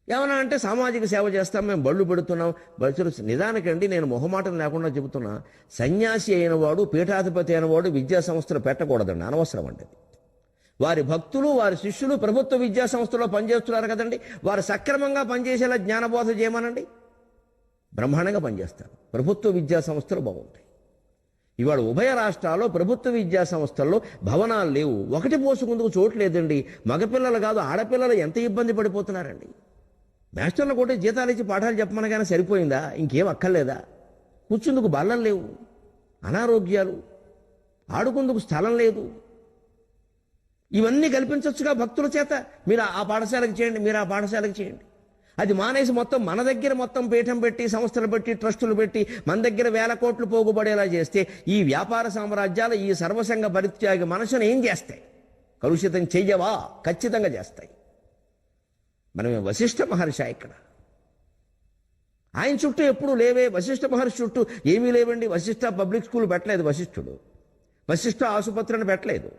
ఏమన్నా అంటే సామాజిక సేవ చేస్తాం, మేము బళ్ళు పెడుతున్నాం. నిజానికండి నేను మొహమాటం లేకుండా చెబుతున్నా, సన్యాసి అయిన వాడు, పీఠాధిపతి అయిన వాడు విద్యా సంస్థలు పెట్టకూడదండి, అనవసరం అండి. వారి భక్తులు, వారి శిష్యులు ప్రభుత్వ విద్యా సంస్థలో పనిచేస్తున్నారు కదండి, వారు సక్రమంగా పనిచేసేలా జ్ఞానబోధ చేయమనండి, బ్రహ్మాండంగా పనిచేస్తారు. ప్రభుత్వ విద్యా సంస్థలు బాగుంటాయి. ఇవాళ ఉభయ రాష్ట్రాల్లో ప్రభుత్వ విద్యా సంస్థల్లో భవనాలు లేవు. ఒకటి పోసుకుందుకు చోటు లేదండి. మగపిల్లలు కాదు, ఆడపిల్లలు ఎంత ఇబ్బంది పడిపోతున్నారండి. మాస్టర్లు కూడా జీతాలు ఇచ్చి పాఠాలు చెప్పమనగానే సరిపోయిందా? ఇంకేం అక్కర్లేదా? కూర్చుందుకు బల్లలు లేవు, అనారోగ్యాలు, ఆడుకుందుకు స్థలం లేదు. ఇవన్నీ కల్పించవచ్చుగా భక్తుల చేత. మీరు ఆ పాఠశాలకు చేయండి, మీరు ఆ పాఠశాలకు చేయండి. అది మానేసి మొత్తం మన దగ్గర మొత్తం పీఠం పెట్టి, సంస్థలు పెట్టి, ట్రస్టులు పెట్టి మన దగ్గర వేల కోట్లు పోగుబడేలా చేస్తే ఈ వ్యాపార సామ్రాజ్యాలు, ఈ సర్వసంగ పరిత్యాగ మనసును ఏం చేస్తాయి? కలుషితం చెయ్యవా? ఖచ్చితంగా చేస్తాయి. మనమే వశిష్ఠ మహర్షి ఇక్కడ, ఆయన చుట్టూ ఎప్పుడు లేవే. వశిష్ఠ మహర్షి చుట్టూ ఏమీ లేవండి. వశిష్ఠ పబ్లిక్ స్కూల్ పెట్టలేదు వశిష్ఠుడు, వశిష్ఠ ఆసుపత్రిని పెట్టలేదు.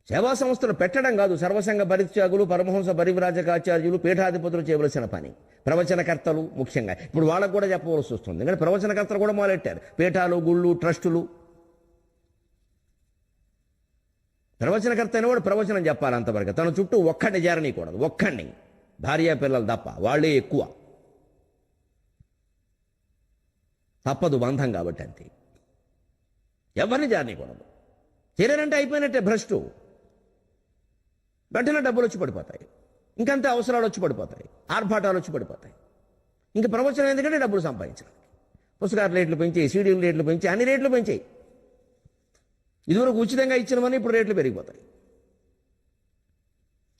సేవా సంస్థలు పెట్టడం కాదు సర్వసంగ పరిత్యాగులు, పరమహంస పరివ్రాజకాచార్యులు, పీఠాధిపతులు చేయవలసిన పని. ప్రవచనకర్తలు ముఖ్యంగా ఇప్పుడు వాళ్ళకు కూడా చెప్పవలసి వస్తుంది. ఎందుకంటే ప్రవచనకర్తలు కూడా మొదలెట్టారు. పీఠాలు, గుళ్ళు, ట్రస్టులు. ప్రవచనకర్త అయిన వాడు ప్రవచనం చెప్పాలి అంతవరకు. తన చుట్టూ ఒక్కడిని చేరనీయకూడదు, ఒక్కడిని, భార్య పిల్లలు తప్ప. వాళ్ళే ఎక్కువ, తప్పదు బంధం కాబట్టి. అంతే, ఎవరిని చేరనీయకూడదు. చేరారంటే అయిపోయినట్టే, భ్రష్టు. వెంటనే డబ్బులు వచ్చి పడిపోతాయి, ఇంకంతే అవసరాలు వచ్చి పడిపోతాయి, ఆర్భాటాలు వచ్చి పడిపోతాయి. ఇంక ప్రవచనం ఎందుకంటే డబ్బులు సంపాదించడానికి. పుస్తకాల రేట్లు పెంచాయి, సీడీల రేట్లు పెంచాయి, అన్ని రేట్లు పెంచాయి. ఇదివరకు ఉచితంగా ఇచ్చినవన్నీ ఇప్పుడు రేట్లు పెరిగిపోతాయి.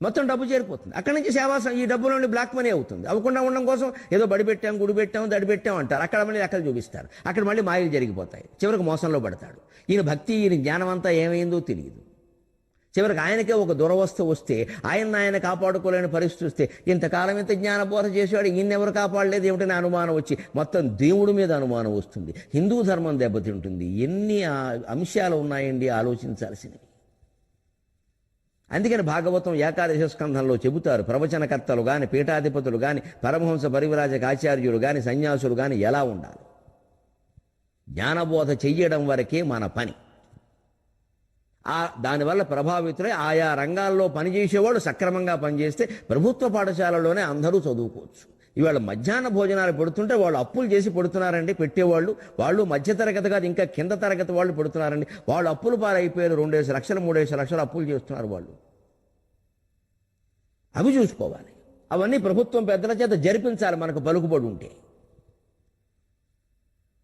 మొత్తం డబ్బు చేరిపోతుంది. అక్కడి నుంచి ఈ డబ్బులోని బ్లాక్ మనీ అవుతుంది. అవ్వకుండా ఉండడం కోసం ఏదో బడి పెట్టాం, గుడి పెట్టాం, దడి పెట్టాం అంటారు. అక్కడ మళ్ళీ అక్కడ చూపిస్తారు. అక్కడ మళ్ళీ మాయలు జరిగిపోతాయి. చివరికి మోసంలో పడతాడు. ఈయన భక్తి, ఈయన జ్ఞానం అంతా ఏమైందో తెలియదు. చివరికి ఆయనకే ఒక దురవస్థ వస్తే, ఆయన కాపాడుకోలేని పరిస్థితి వస్తే, ఇంతకాలం ఇంత జ్ఞానబోధ చేసేవాడు ఈయనెవరు కాపాడలేదు ఏమిటనే అనుమానం వచ్చి మొత్తం దేవుడి మీద అనుమానం వస్తుంది. హిందూ ధర్మం దెబ్బతింటుంది. ఎన్ని అంశాలు ఉన్నాయండి ఆలోచించాల్సినవి. అందుకని భాగవతం ఏకాదశ స్కంధంలో చెబుతారు, ప్రవచనకర్తలు కానీ, పీఠాధిపతులు కానీ, పరమహంస పరివ్రాజక ఆచార్యులు కానీ, సన్యాసులు కానీ ఎలా ఉండాలి. జ్ఞానబోధ చెయ్యడం వరకే మన పని. దానివల్ల ప్రభావితులై ఆయా రంగాల్లో పనిచేసేవాళ్ళు సక్రమంగా పనిచేస్తే ప్రభుత్వ పాఠశాలలోనే అందరూ చదువుకోవచ్చు. ఇవాళ మధ్యాహ్న భోజనాలు పెడుతుంటే వాళ్ళు అప్పులు చేసి పెడుతున్నారండి. పెట్టేవాళ్ళు వాళ్ళు మధ్యతరగతి కాదు, ఇంకా కింద తరగతి వాళ్ళు పెడుతున్నారండి. వాళ్ళు అప్పులు పాలైపోయారు. 2 లక్షలు 3 లక్షలు అప్పులు చేస్తున్నారు వాళ్ళు. అవి చూసుకోవాలి. అవన్నీ ప్రభుత్వం పెద్దల చేత జరిపించాలి. మనకు పలుకుబడి ఉంటే,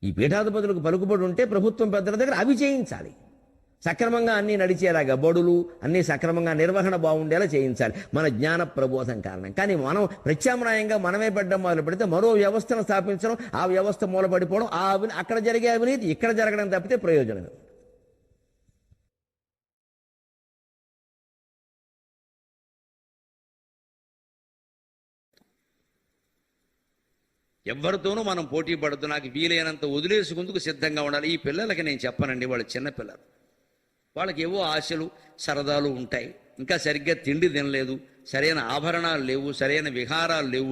ఈ పీఠాధిపతులకు పలుకుబడి ఉంటే ప్రభుత్వం పెద్దల దగ్గర అవి చేయించాలి. సక్రమంగా అన్నీ నడిచేలాగా, బడులు అన్నీ సక్రమంగా నిర్వహణ బాగుండేలా చేయించాలి మన జ్ఞాన ప్రబోధం కారణం. కానీ మనం ప్రత్యామ్నాయంగా మనమే పెట్టడం మొదలు పెడితే మరో వ్యవస్థను స్థాపించడం, ఆ వ్యవస్థ మూలపడిపోవడం, అక్కడ జరిగే అవినీతి ఇక్కడ జరగడం తప్పితే ప్రయోజనం. ఎవరితోనూ మనం పోటీ పడద్దు. నాకు వీలైనంత వదిలేసుకుందుకు సిద్ధంగా ఉండాలి. ఈ పిల్లలకి నేను చెప్పనండి, వాళ్ళు చిన్నపిల్లలు, వాళ్ళకి ఏవో ఆశలు సరదాలు ఉంటాయి. ఇంకా సరిగ్గా తిండి తినలేదు, సరైన ఆభరణాలు లేవు, సరైన విహారాలు లేవు.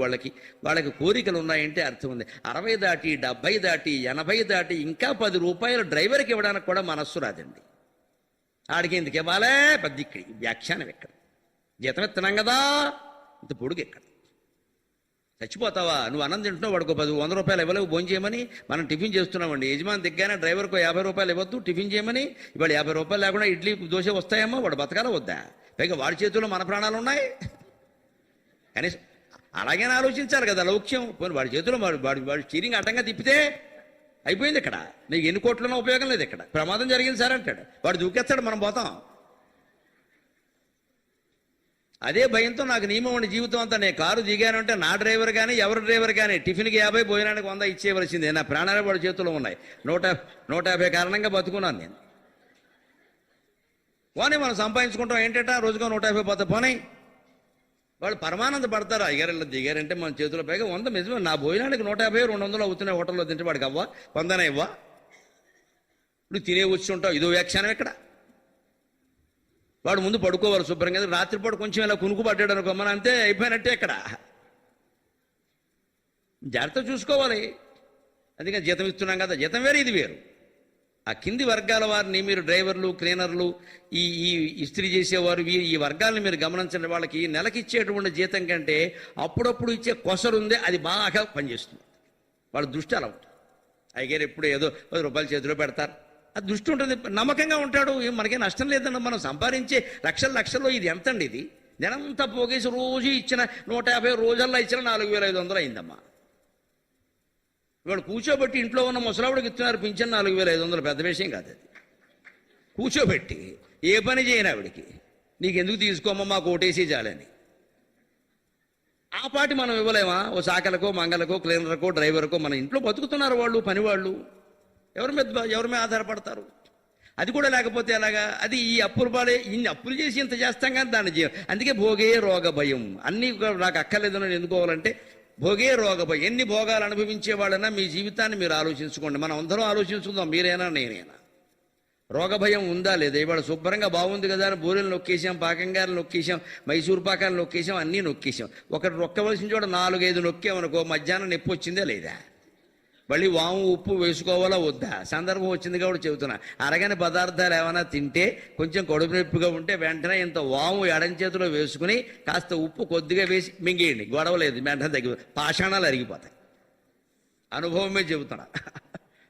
వాళ్ళకి కోరికలు ఉన్నాయంటే అర్థం ఉంది. 60 దాటి 70 దాటి 80 దాటి ఇంకా 10 రూపాయలు డ్రైవర్కి ఇవ్వడానికి కూడా మనస్సు రాదండి. ఆడికి ఎందుకు ఇవ్వాలే పెద్ద ఇక్కడి వ్యాఖ్యానం ఎక్కడ, జీతం ఇస్తున్నాం కదా, ఇంత పొడుగు ఎక్కడ. చచ్చిపోతావా? నువ్వు అన్నం తింటున్నావు, వాడికి 100 రూపాయలు ఇవ్వలేవు భోజనం చేయమని. మనం టిఫిన్ చేస్తున్నామండి, యజమాని దిగ్గానే డ్రైవర్కు 50 రూపాయలు ఇవ్వద్దు టిఫిన్ చేయమని. ఇవాళ 50 రూపాయలు లేకుండా ఇడ్లీ దోశ వస్తాయమ్మా, వాడు బతకాల వద్దా? పైగా వాడి చేతుల్లో మన ప్రాణాలు ఉన్నాయి. కనీసం అలాగైనా ఆలోచించాలి కదా లౌక్యం. పోనీ వాడి చేతిలో వాడి స్టీరింగ్ అడ్డంగా తిప్పితే అయిపోయింది. ఇక్కడ నీకు ఎన్ని కోట్లన్నా ఉపయోగం లేదు, ఇక్కడ ప్రమాదం జరిగింది సార్ అంటాడు, వాడు దూకేస్తాడు, మనం పోతాం. అదే భయంతో నాకు నియమం ఉండి జీవితం అంతా నేను కారు దిగానంటే నా డ్రైవర్ కానీ ఎవరి డ్రైవర్ కానీ టిఫిన్కి 50 భోజనానికి 100 ఇచ్చేయవలసిందే. నా ప్రాణాలు వాడి చేతుల్లో ఉన్నాయి. 150 కారణంగా బతుకున్నాను నేను. పోనీ మనం సంపాదించుకుంటాం ఏంటంటే రోజుగా 150 పోతే పోనీ వాళ్ళు పరమానంద పడతారు. అయ్యారు దిగారంటే మన చేతుల పైగా 100 నిజమే. నా భోజనానికి 150 200 అవుతున్నాయి హోటల్లో తింటే వాడికి అవ్వా 100 ఇవ్వా? ఇప్పుడు తినే వచ్చి ఉంటావు, ఇదో వ్యాఖ్యానం ఇక్కడ. వాడు ముందు పడుకోవాలి శుభ్రంగా, రాత్రిపూట కొంచెం ఇలా కునుకు పడ్డాడు అనుకో మన అంతే అయిపోయినట్టే. ఇక్కడ జాగ్రత్త చూసుకోవాలి. అందుకని జీతం ఇస్తున్నాం కదా, జీతం వేరు ఇది వేరు. ఆ కింది వర్గాల వారిని మీరు డ్రైవర్లు క్లీనర్లు ఈ ఇస్త్రీ చేసేవారు ఈ వర్గాలను మీరు గమనించండి. వాళ్ళకి నెలకి ఇచ్చేటువంటి జీతం కంటే అప్పుడప్పుడు ఇచ్చే కొసరు ఉందే అది బాగా పనిచేస్తుంది. వాళ్ళ దృష్టి అలా ఉంటుంది. అయ్యారు ఎప్పుడు ఏదో 10 రూపాయలు చేతిలో పెడతారు, అది దృష్టి ఉంటుంది. నమ్మకంగా ఉంటాడు, మనకేం నష్టం లేదన్న. మనం సంపాదించే లక్షల్లో ఇది ఎంత అండి? ఇది నెలంతా పోగేసి రోజు ఇచ్చిన 150 రోజుల్లో ఇచ్చిన 4500 అయిందమ్మా. ఇవాడు కూర్చోబెట్టి ఇంట్లో ఉన్న ముసలావిడికి ఇస్తున్నారు పింఛన్ 4500, పెద్ద విషయం కాదు అది. కూర్చోబెట్టి ఏ పని చేయను ఆవిడికి, నీకెందుకు తీసుకోమా మాకు ఓటేసి చాలని. ఆ పాటి మనం ఇవ్వలేమా? ఓ సాకలకో మంగలకో క్లీనర్కో డ్రైవర్కో మన ఇంట్లో బతుకుతున్నారు వాళ్ళు, పనివాళ్ళు. ఎవరి మీద ఆధారపడతారు? అది కూడా లేకపోతే ఎలాగా? అది ఈ అప్పులు పాడే, ఇన్ని అప్పులు చేసి ఇంత చేస్తాం కానీ దాన్ని అందుకే భోగే రోగ భయం. అన్నీ నాకు అక్కర్లేదని ఎందుకోవాలంటే భోగే రోగ భయం. ఎన్ని భోగాలు అనుభవించే వాళ్ళైనా మీ జీవితాన్ని మీరు ఆలోచించుకోండి. మనం అందరం ఆలోచించుకుందాం, మీరైనా నేనైనా. రోగ భయం ఉందా లేదా? ఇవాళ శుభ్రంగా బాగుంది కదా అని బూరెలు నొక్కేసాం, పాకంగారలు నొక్కేసాం, మైసూరు పాకాలు నొక్కేసాం, అన్నీ నొక్కేసాం. ఒకటి నొక్కవలసిన చోట 4-5 నొక్కామనుకో మధ్యాహ్నం నొప్పి వచ్చిందే లేదా? మళ్ళీ వాము ఉప్పు వేసుకోవాలా వద్దా? సందర్భం వచ్చింది కాబట్టి చెబుతున్నా. అరగని పదార్థాలు ఏమైనా తింటే కొంచెం కడుపు నొప్పిగా ఉంటే వెంటనే ఇంత వాము ఎడం చేతిలో వేసుకుని కాస్త ఉప్పు కొద్దిగా వేసి మింగేయండి, గొడవలేదు, వెంటనే తగ్గి పాషాణాలు అరిగిపోతాయి. అనుభవమే చెబుతున్నా.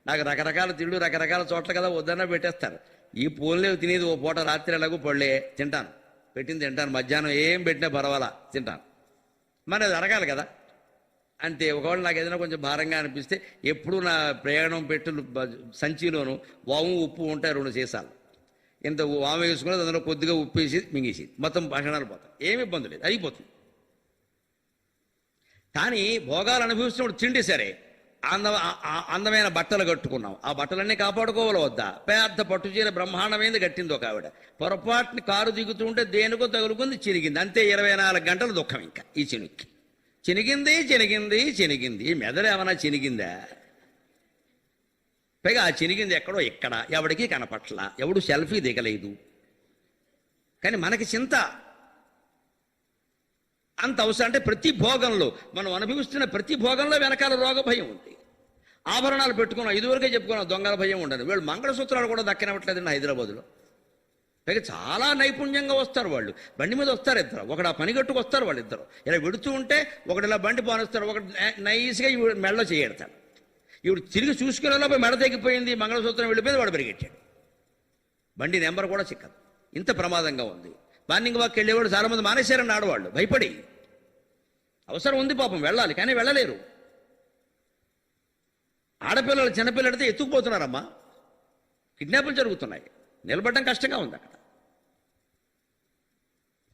నాకు రకరకాల తిండు రకరకాల చోట్ల కదా వద్దన్నా పెట్టేస్తారు. ఈ పూలే తినేది ఓ పూట రాత్రి ఎలాగో పళ్ళే తింటాను, పెట్టింది తింటాను, మధ్యాహ్నం ఏం పెట్టినా పర్వాలా తింటాను. మరి అది అరగాలి కదా అంతే. ఒకవేళ నాకు ఏదైనా కొంచెం భారంగా అనిపిస్తే ఎప్పుడు నా ప్రయాణం పెట్టులు సంచిలోను వాము ఉప్పు ఉంటాయి 2 సీసాలు. ఇంత వాము వేసుకుని అందులో కొద్దిగా ఉప్పు వేసి మింగేసి మొత్తం భాషణాలు పోతాయి, ఏమి ఇబ్బంది లేదు, అయిపోతుంది. కానీ భోగాలు అనుభవిస్తున్నప్పుడు తిండి సరే, అందమైన బట్టలు కట్టుకున్నాం, ఆ బట్టలన్నీ కాపాడుకోవాలి వద్దా? పెద్ద పట్టుచీర బ్రహ్మాండమైంది కట్టింది ఒక ఆవిడ, పొరపాటుని కారు దిగుతుంటే దేనికో తగులుకుంది, చిరిగింది. అంతే 24 గంటల దుఃఖం. ఇంకా ఈ చినుక్కి చినిగింది. ఈ మెదడు ఏమైనా చినిగిందా? పైగా ఆ చినిగింది ఎక్కడో ఇక్కడ, ఎవడికి కనపట్ల, ఎవడు సెల్ఫీ దిగలేదు. కానీ మనకి చింత అంత అవసరం. అంటే ప్రతి భోగంలో మనం అనుభవిస్తున్న ప్రతి భోగంలో వెనకాల రోగ భయం ఉంది. ఆభరణాలు పెట్టుకున్నాం, ఇదివరకే చెప్పుకున్నాం, దొంగల భయం ఉండదు. వీళ్ళు మంగళసూత్రాలు కూడా దక్కనివ్వట్లేదండి హైదరాబాద్లో. పైగా చాలా నైపుణ్యంగా వస్తారు వాళ్ళు, బండి మీద వస్తారు ఇద్దరు, ఒకడు ఆ పని కట్టుకు వస్తారు వాళ్ళిద్దరు. ఇలా విడుతూ ఉంటే ఒకటి ఇలా బండి పోనిస్తాడు, ఒకటి నైస్గా ఇవి మెడలో చేయడతాడు. ఇవి తిరిగి చూసుకునేలోపై మెడ తెగిపోయింది, మంగళసూత్రం వెళ్ళిపోయింది, వాడు పెరిగెట్టాడు. బండి నెంబర్ కూడా చిక్కదు, ఇంత ప్రమాదంగా ఉంది. మార్నింగ్ వాక్ వెళ్ళేవాడు చాలామంది మానేశారని ఆడవాళ్ళు భయపడి. అవసరం ఉంది పాపం వెళ్ళాలి, కానీ వెళ్ళలేరు. ఆడపిల్లలు చిన్నపిల్లడితే ఎత్తుకుపోతున్నారమ్మా, కిడ్నాపులు జరుగుతున్నాయి, నిలబడడం కష్టంగా ఉంది అక్కడ.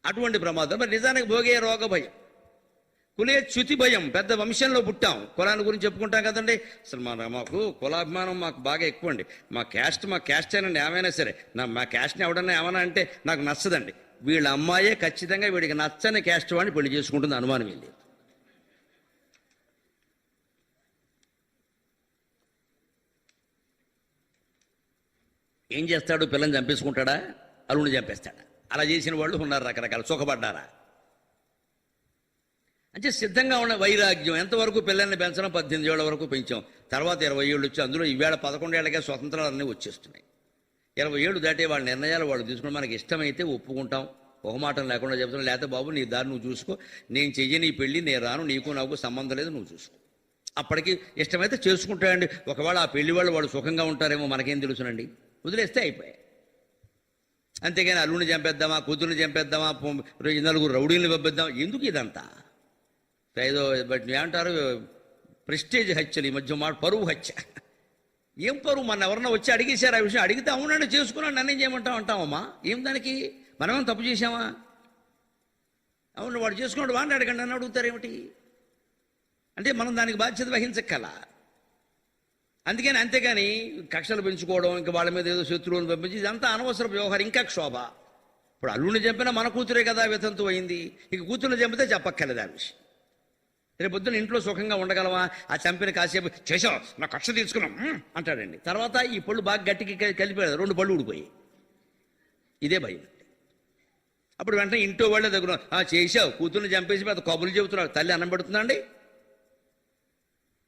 అటువంటి ప్రమాదం. మరి నిజానికి భోగే రోగ భయం, కులే చ్యుతి భయం. పెద్ద వంశంలో పుట్టాం, కులాన్ని గురించి చెప్పుకుంటాం కదండి. అసలు మాకు కులాభిమానం మాకు బాగా ఎక్కువ అండి. మా క్యాస్ట్ ఏనండి, ఏమైనా సరే మా క్యాస్ట్ని ఎవడన్నా ఏమన్నా అంటే నాకు నచ్చదండి. వీళ్ళ అమ్మాయే ఖచ్చితంగా వీడికి నచ్చని క్యాస్ట్ వాడిని పెళ్లి చేసుకుంటుంది, అనుమానం వెళ్ళి. ఏం చేస్తాడు? పిల్లని చంపేసుకుంటాడా? అల్లుడిని చంపేస్తాడా? అలా చేసిన వాళ్ళు ఉన్నారు, రకరకాల సుఖపడ్డారా అంటే సిద్ధంగా ఉన్న వైరాగ్యం. ఎంతవరకు పిల్లల్ని పెంచడం? 18 ఏళ్ల వరకు పెంచాం, తర్వాత 20 ఏళ్ళు వచ్చి, అందులో ఈవేళ 11 ఏళ్ళకే స్వతంత్రాలన్నీ వచ్చేస్తున్నాయి. 20 ఏళ్ళు దాటే వాళ్ళ నిర్ణయాలు వాళ్ళు తీసుకుని మనకి ఇష్టమైతే ఒప్పుకుంటాం, మొహమాటం లేకుండా చెప్తున్నా, లేకపోతే బాబు నీ దారి నువ్వు చూసుకో, నేను చెయ్యని ఈ పెళ్ళి, నేను రాను, నీకు నాకు సంబంధం లేదు, నువ్వు చూసుకో. అప్పటికి ఇష్టమైతే చేసుకుంటాడండి. ఒకవేళ ఆ పెళ్లి వాళ్ళు సుఖంగా ఉంటారేమో మనకేం తెలుసునండి, వదిలేస్తే అయిపోయాయి. అంతేగాని అల్లుడిని చంపేద్దామా, కూతుర్ని చంపేద్దామా, నలుగురు రౌడీని పంపిద్దాం, ఎందుకు ఇదంతా? ఏదో బట్ ఏమంటారు, ప్రెస్టేజ్ హత్యలు ఈ మధ్య పరువు హత్య. ఏం పరువు? మన ఎవరన్నా వచ్చి అడిగేశారు ఆ విషయం, అడిగితే అవునండి చేసుకున్నాను నన్నేం చేయమంటాం అంటామమ్మా. ఏం దానికి మనమేం తప్పు చేశామా? అవును వాడు చేసుకున్నాడు, వాడిని అడగండి, నన్ను అడుగుతారేమిటి? అంటే మనం దానికి బాధ్యత వహించక్కల. అందుకని అంతేగాని కక్షలు పెంచుకోవడం, ఇంకా వాళ్ళ మీద ఏదో శత్రువులను పంపించి, ఇదంతా అనవసర వ్యవహారం, ఇంకా క్షోభ. ఇప్పుడు అల్లుడిని చంపినా మన కూతురే కదా వితంతు అయింది, ఇక కూతుర్ని చంపితే చెప్పక్కర్లేదు ఆ విషయం. రేపు పొద్దున ఇంట్లో సుఖంగా ఉండగలవా? ఆ చంపిన కాసేపు చేసావు నా కక్ష తీసుకున్నాం అంటాడండి. తర్వాత ఈ పళ్ళు బాగా గట్టికి కలిపాడు, 2 పళ్ళు ఊడిపోయి. ఇదే భయం. అప్పుడు వెంటనే ఇంట్లో వాళ్ళే దగ్గర చేసావు, కూతుర్ని చంపేసి పెద్ద కబుర్లు చెబుతున్నాడు, తల్లి అన్నం పెడుతుందండి.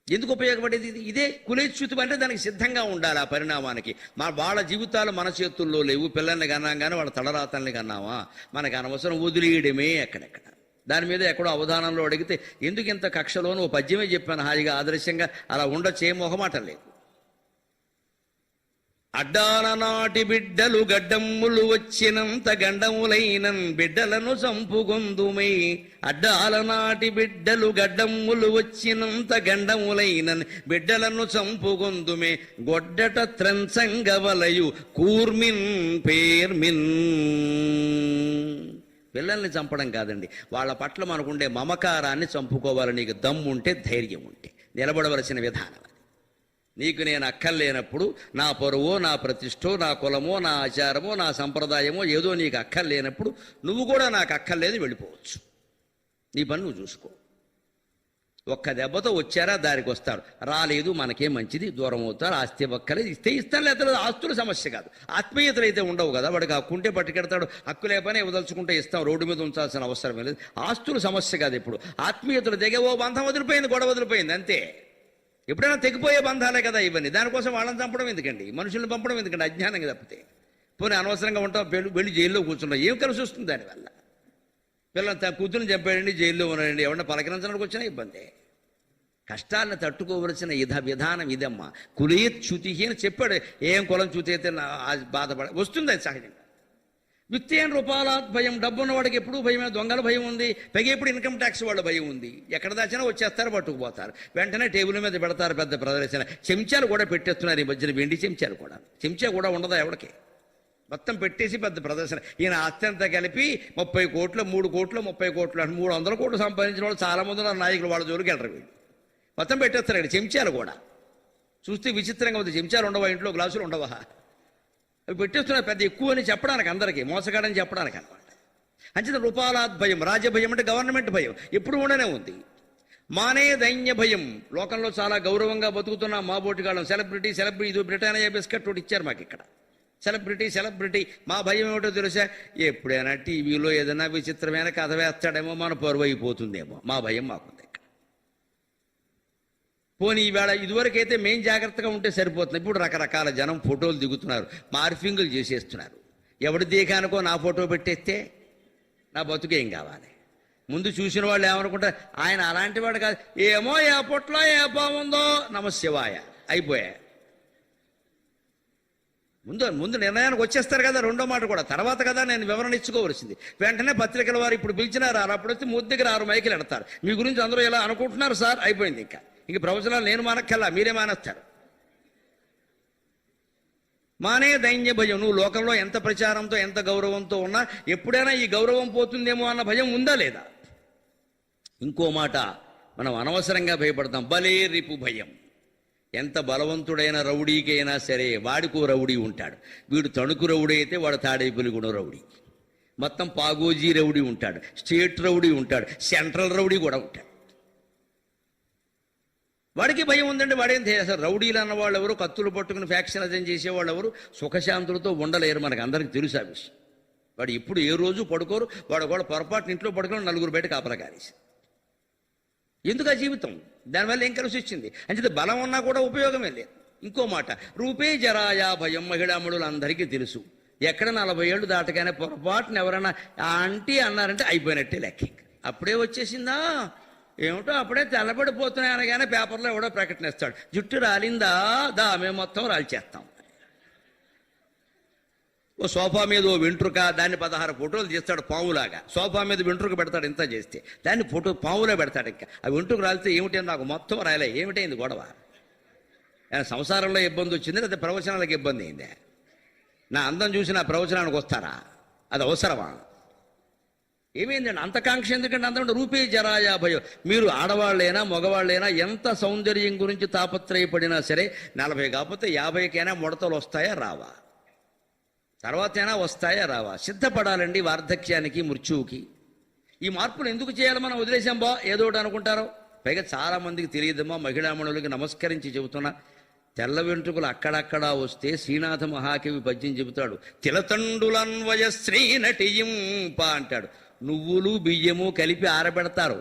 ఎందుకు ఉపయోగపడేది ఇది? ఇదే కులేచ్యుతి. అంటే దానికి సిద్ధంగా ఉండాలి ఆ పరిణామానికి. వాళ్ళ జీవితాలు మన చేతుల్లో లేవు. పిల్లల్ని కన్నాం కానీ వాళ్ళ తలరాతల్ని కన్నామా? మనకు అనవసరం, వదిలేయడమే ఎక్కడెక్కడ. దాని మీద ఎక్కడో అవధానంలో అడిగితే ఎందుకు ఇంత కక్షలోను ఓ పద్యమే చెప్పాను హాయిగా ఆదర్శంగా, అలా ఉండొచ్చే మొహమాటం లేదు. అడ్డాల నాటి బిడ్డలు గడ్డమ్ములు వచ్చినంత గండములైనన్ బిడ్డలను చంపుగొందుమై. అడ్డాల నాటి బిడ్డలు గడ్డమ్ములు వచ్చినంత గండములైనన్ బిడ్డలను చంపుగొందుమే. గొడ్డట త్రంచంగవలయు కూర్మిన్ పేర్మిన్. పిల్లల్ని చంపడం కాదండి, వాళ్ళ పట్ల మనకుండే మమకారాన్ని చంపుకోవాలి. నీకు దమ్ము ఉంటే, ధైర్యం ఉంటే నిలబడవలసిన విధానం. నీకు నేను అక్కర్లేనప్పుడు నా పరువో, నా ప్రతిష్టో, నా కులమో, నా ఆచారమో, నా సంప్రదాయమో ఏదో నీకు అక్కర్లేనప్పుడు నువ్వు కూడా నాకు అక్కర్లేదు వెళ్ళిపోవచ్చు. నీ పని నువ్వు చూసుకో. ఒక్క దెబ్బతో వచ్చారా దారికి వస్తారు, రాలేదు మనకే మంచిది, దూరం అవుతారు. ఆస్తి ఒక్కలేదు, ఇస్తే ఇస్తాను, లేకపోతే ఆస్తుల సమస్య కాదు. ఆత్మీయతలు అయితే ఉండవు కదా, వాడికి హక్కుంటే పట్టుకెడతాడు, హక్కు లేపనే ఇవ్వదలుచుకుంటే ఇస్తాం, రోడ్డు మీద ఉంచాల్సిన అవసరం లేదు. ఆస్తుల సమస్య కాదు. ఇప్పుడు ఆత్మీయతలు దిగే ఓ బంధం వదిలిపోయింది, గొడవ వదిలిపోయింది, అంతే. ఎప్పుడైనా తెగిపోయే బంధాలే కదా ఇవన్నీ. దానికోసం వాళ్ళని చంపడం ఎందుకండి, మనుషుల్ని పంపడం ఎందుకండి? అజ్ఞానంగా తప్పితే. పోనీ అనవసరంగా ఉంటాం, వెళ్ళి జైల్లో కూర్చుంటాం, ఏం కలిసి వస్తుంది దానివల్ల? పిల్లలు కూతురుని చంపాడండి, జైల్లో ఉన్నాడండి, ఎవరన్నా పలకరించడానికి వచ్చినా ఇబ్బంది. కష్టాలను తట్టుకోవలసిన విధానం ఇదమ్మా. కులేచ్యుతి అని చెప్పాడు. ఏం కులం చ్యుతి అయితే బాధపడ వస్తుంది, అది సహజంగా. విత్తేన రూపాలాత్ భయం. డబ్బు ఉన్నవాడికి ఎప్పుడూ భయమే. దొంగల భయం ఉంది, పైగా ఇప్పుడు ఇన్కమ్ ట్యాక్స్ వాళ్ళ భయం ఉంది. ఎక్కడ దాచినా వచ్చేస్తారు, పట్టుకుపోతారు. వెంటనే టేబుల్ మీద పెడతారు పెద్ద ప్రదర్శన. చెంచాలు కూడా పెట్టేస్తున్నారు ఈ మధ్యన, వెండి చెంచాలు కూడా. చెంచా కూడా ఉండదా ఎవరికి, మొత్తం పెట్టేసి పెద్ద ప్రదర్శన. ఈయన ఆస్తి అంతా కలిపి 30 కోట్లు, 3 కోట్లు, 30 కోట్లు, 300 కోట్లు సంపాదించిన వాళ్ళు చాలా మంది ఉన్నారు నాయకులు. వాళ్ళ జోలికి వెళ్ళరు వీళ్ళు, మొత్తం పెట్టేస్తారు ఇక్కడ చెంచాలు కూడా. చూస్తే విచిత్రంగా ఉంది, చెంచాలు ఉండవా ఇంట్లో, గ్లాసులు ఉండవా, అవి పెట్టేస్తున్నారు. పెద్ద ఎక్కువ అని చెప్పడానికి, అందరికీ మోసగాడని చెప్పడానికి అనమాట. అంచేత రూపాలాత్ భయం. రాజ్యభయం అంటే గవర్నమెంట్ భయం ఎప్పుడు ఉండనే ఉంది. మానే దైన్య భయం. లోకంలో చాలా గౌరవంగా బతుకుతున్నాం మా బోటిగాళ్ళం. సెలబ్రిటీ ఇది బ్రిటానియా బిస్కెట్ ఒకటి ఇచ్చారు మాకు ఇక్కడ. సెలబ్రిటీ. మా భయం ఏమిటో తెలుసా? ఎప్పుడైనా టీవీలో ఏదైనా విచిత్రమైన కథ వేస్తాడేమో, మన పరువు అయిపోతుందేమో, మా భయం మాకుంది. పోనీ ఈవేళ ఇదివరకైతే మేం జాగ్రత్తగా ఉంటే సరిపోతుంది. ఇప్పుడు రకరకాల జనం ఫోటోలు దిగుతున్నారు, మార్ఫింగులు చేసేస్తున్నారు. ఎవడి దేకానికో నా ఫోటో పెట్టేస్తే నా బతుకేం కావాలి? ముందు చూసిన వాళ్ళు ఏమనుకుంటారు, ఆయన అలాంటి వాడు కాదు, ఏమో ఏ పొట్లో ఏ బాగుందో నమశివాయ అయిపోయా. ముందు నిర్ణయానికి వచ్చేస్తారు కదా. రెండో మాట కూడా తర్వాత కదా నేను వివరణ ఇచ్చుకోవలసింది. వెంటనే పత్రికల వారు ఇప్పుడు పిలిచినారు, అప్పుడు వచ్చి ముద్దు దగ్గర 6 మైకులు ఎడతారు. మీ గురించి అందరూ ఎలా అనుకుంటున్నారు సార్, అయిపోయింది. ఇంక ప్రవచనాలు నేను మానక్కల్లా, మీరే మానేస్తారు. మానే దైన్య భయం. నువ్వు లోకంలో ఎంత ప్రచారంతో, ఎంత గౌరవంతో ఉన్నా ఎప్పుడైనా ఈ గౌరవం పోతుందేమో అన్న భయం ఉందా లేదా? ఇంకో మాట, మనం అనవసరంగా భయపడతాం, బలే రిపు భయం. ఎంత బలవంతుడైన రౌడీకైనా సరే వాడికో రౌడీ ఉంటాడు. వీడు తణుకు రౌడీ అయితే వాడు తాడేపల్లిగూడెం రౌడీ, మొత్తం పాగోజీ రౌడీ ఉంటాడు, స్టేట్ రౌడీ ఉంటాడు, సెంట్రల్ రౌడీ కూడా ఉంటాడు. వాడికి భయం ఉందండి. వాడేం అసలు రౌడీలు అన్న వాళ్ళు ఎవరు, కత్తులు పట్టుకుని ఫ్యాక్షన్ అదేం చేసేవాళ్ళు ఎవరు సుఖశాంతులతో ఉండలేరు. మనకు అందరికి తెలుసు ఆ విషయం. వాడు ఎప్పుడు ఏ రోజు పడుకోరు. వాడు కూడా పొరపాటున ఇంట్లో పడుకొని 4 బయట కాపలా కారేసి. ఎందుకు ఆ జీవితం? దానివల్ల ఏం కలిసి వచ్చింది? అంటే బలం ఉన్నా కూడా ఉపయోగమే లేదు. ఇంకో మాట, రూపే జరాయా భయం. మహిళామణులు అందరికీ తెలుసు. ఎక్కడ 40 ఏళ్ళు దాటగానే పొరపాటున ఎవరైనా ఆంటీ అన్నారంటే అయిపోయినట్టే లెక్క. అప్పుడే వచ్చేసిందా ఏమిటో, అప్పుడే తెల్లబడిపోతున్నాయి అనగానే పేపర్లో ఎవడో ప్రకటన ఇస్తాడు, జుట్టు రాలిందా, దా మేము మొత్తం రాల్చేస్తాం. ఓ సోఫా మీద ఓ వెంట్రుక, దాన్ని 16 ఫోటోలు తీస్తాడు పావులాగా. సోఫా మీద వెంట్రుక పెడతాడు, ఇంత చేస్తే దాన్ని ఫోటో పావులో పెడతాడు. ఇంకా ఆ వెంట్రుక రాలితే ఏమిటి, నాకు మొత్తం రాయలే, ఏమిటైంది గొడవ? సంసారంలో ఇబ్బంది వచ్చింది, లేదా ప్రవచనాలకు ఇబ్బంది అయిందే? నా అందం చూసి నా ప్రవచనానికి వస్తారా? అది అవసరమా? ఏమైందండి అంత కాంక్ష ఎందుకంటే? అందరూ రూపే జరాయా భయం. మీరు ఆడవాళ్ళైనా మగవాళ్ళైనా ఎంత సౌందర్యం గురించి తాపత్రయపడినా సరే 40 కాకపోతే 50కైనా ముడతలు వస్తాయా రావా? తర్వాతైనా వస్తాయా రావా? సిద్ధపడాలండి వార్ధక్యానికి, మృత్యువుకి. ఈ మార్పులు ఎందుకు చేయాలి? మనం వదిలేసాం బా ఏదో ఒకటి అనుకుంటారు. పైగా చాలా మందికి తెలియదమ్మా, మహిళామణులకి నమస్కరించి చెబుతున్నా, తెల్ల వెంట్రుకలు అక్కడక్కడా వస్తే శ్రీనాథ మహాకవి పద్యం చెబుతాడు, తిలతండులన్వయ శ్రీనటింప అంటాడు. నువ్వులు బియ్యము కలిపి ఆరబెడతారు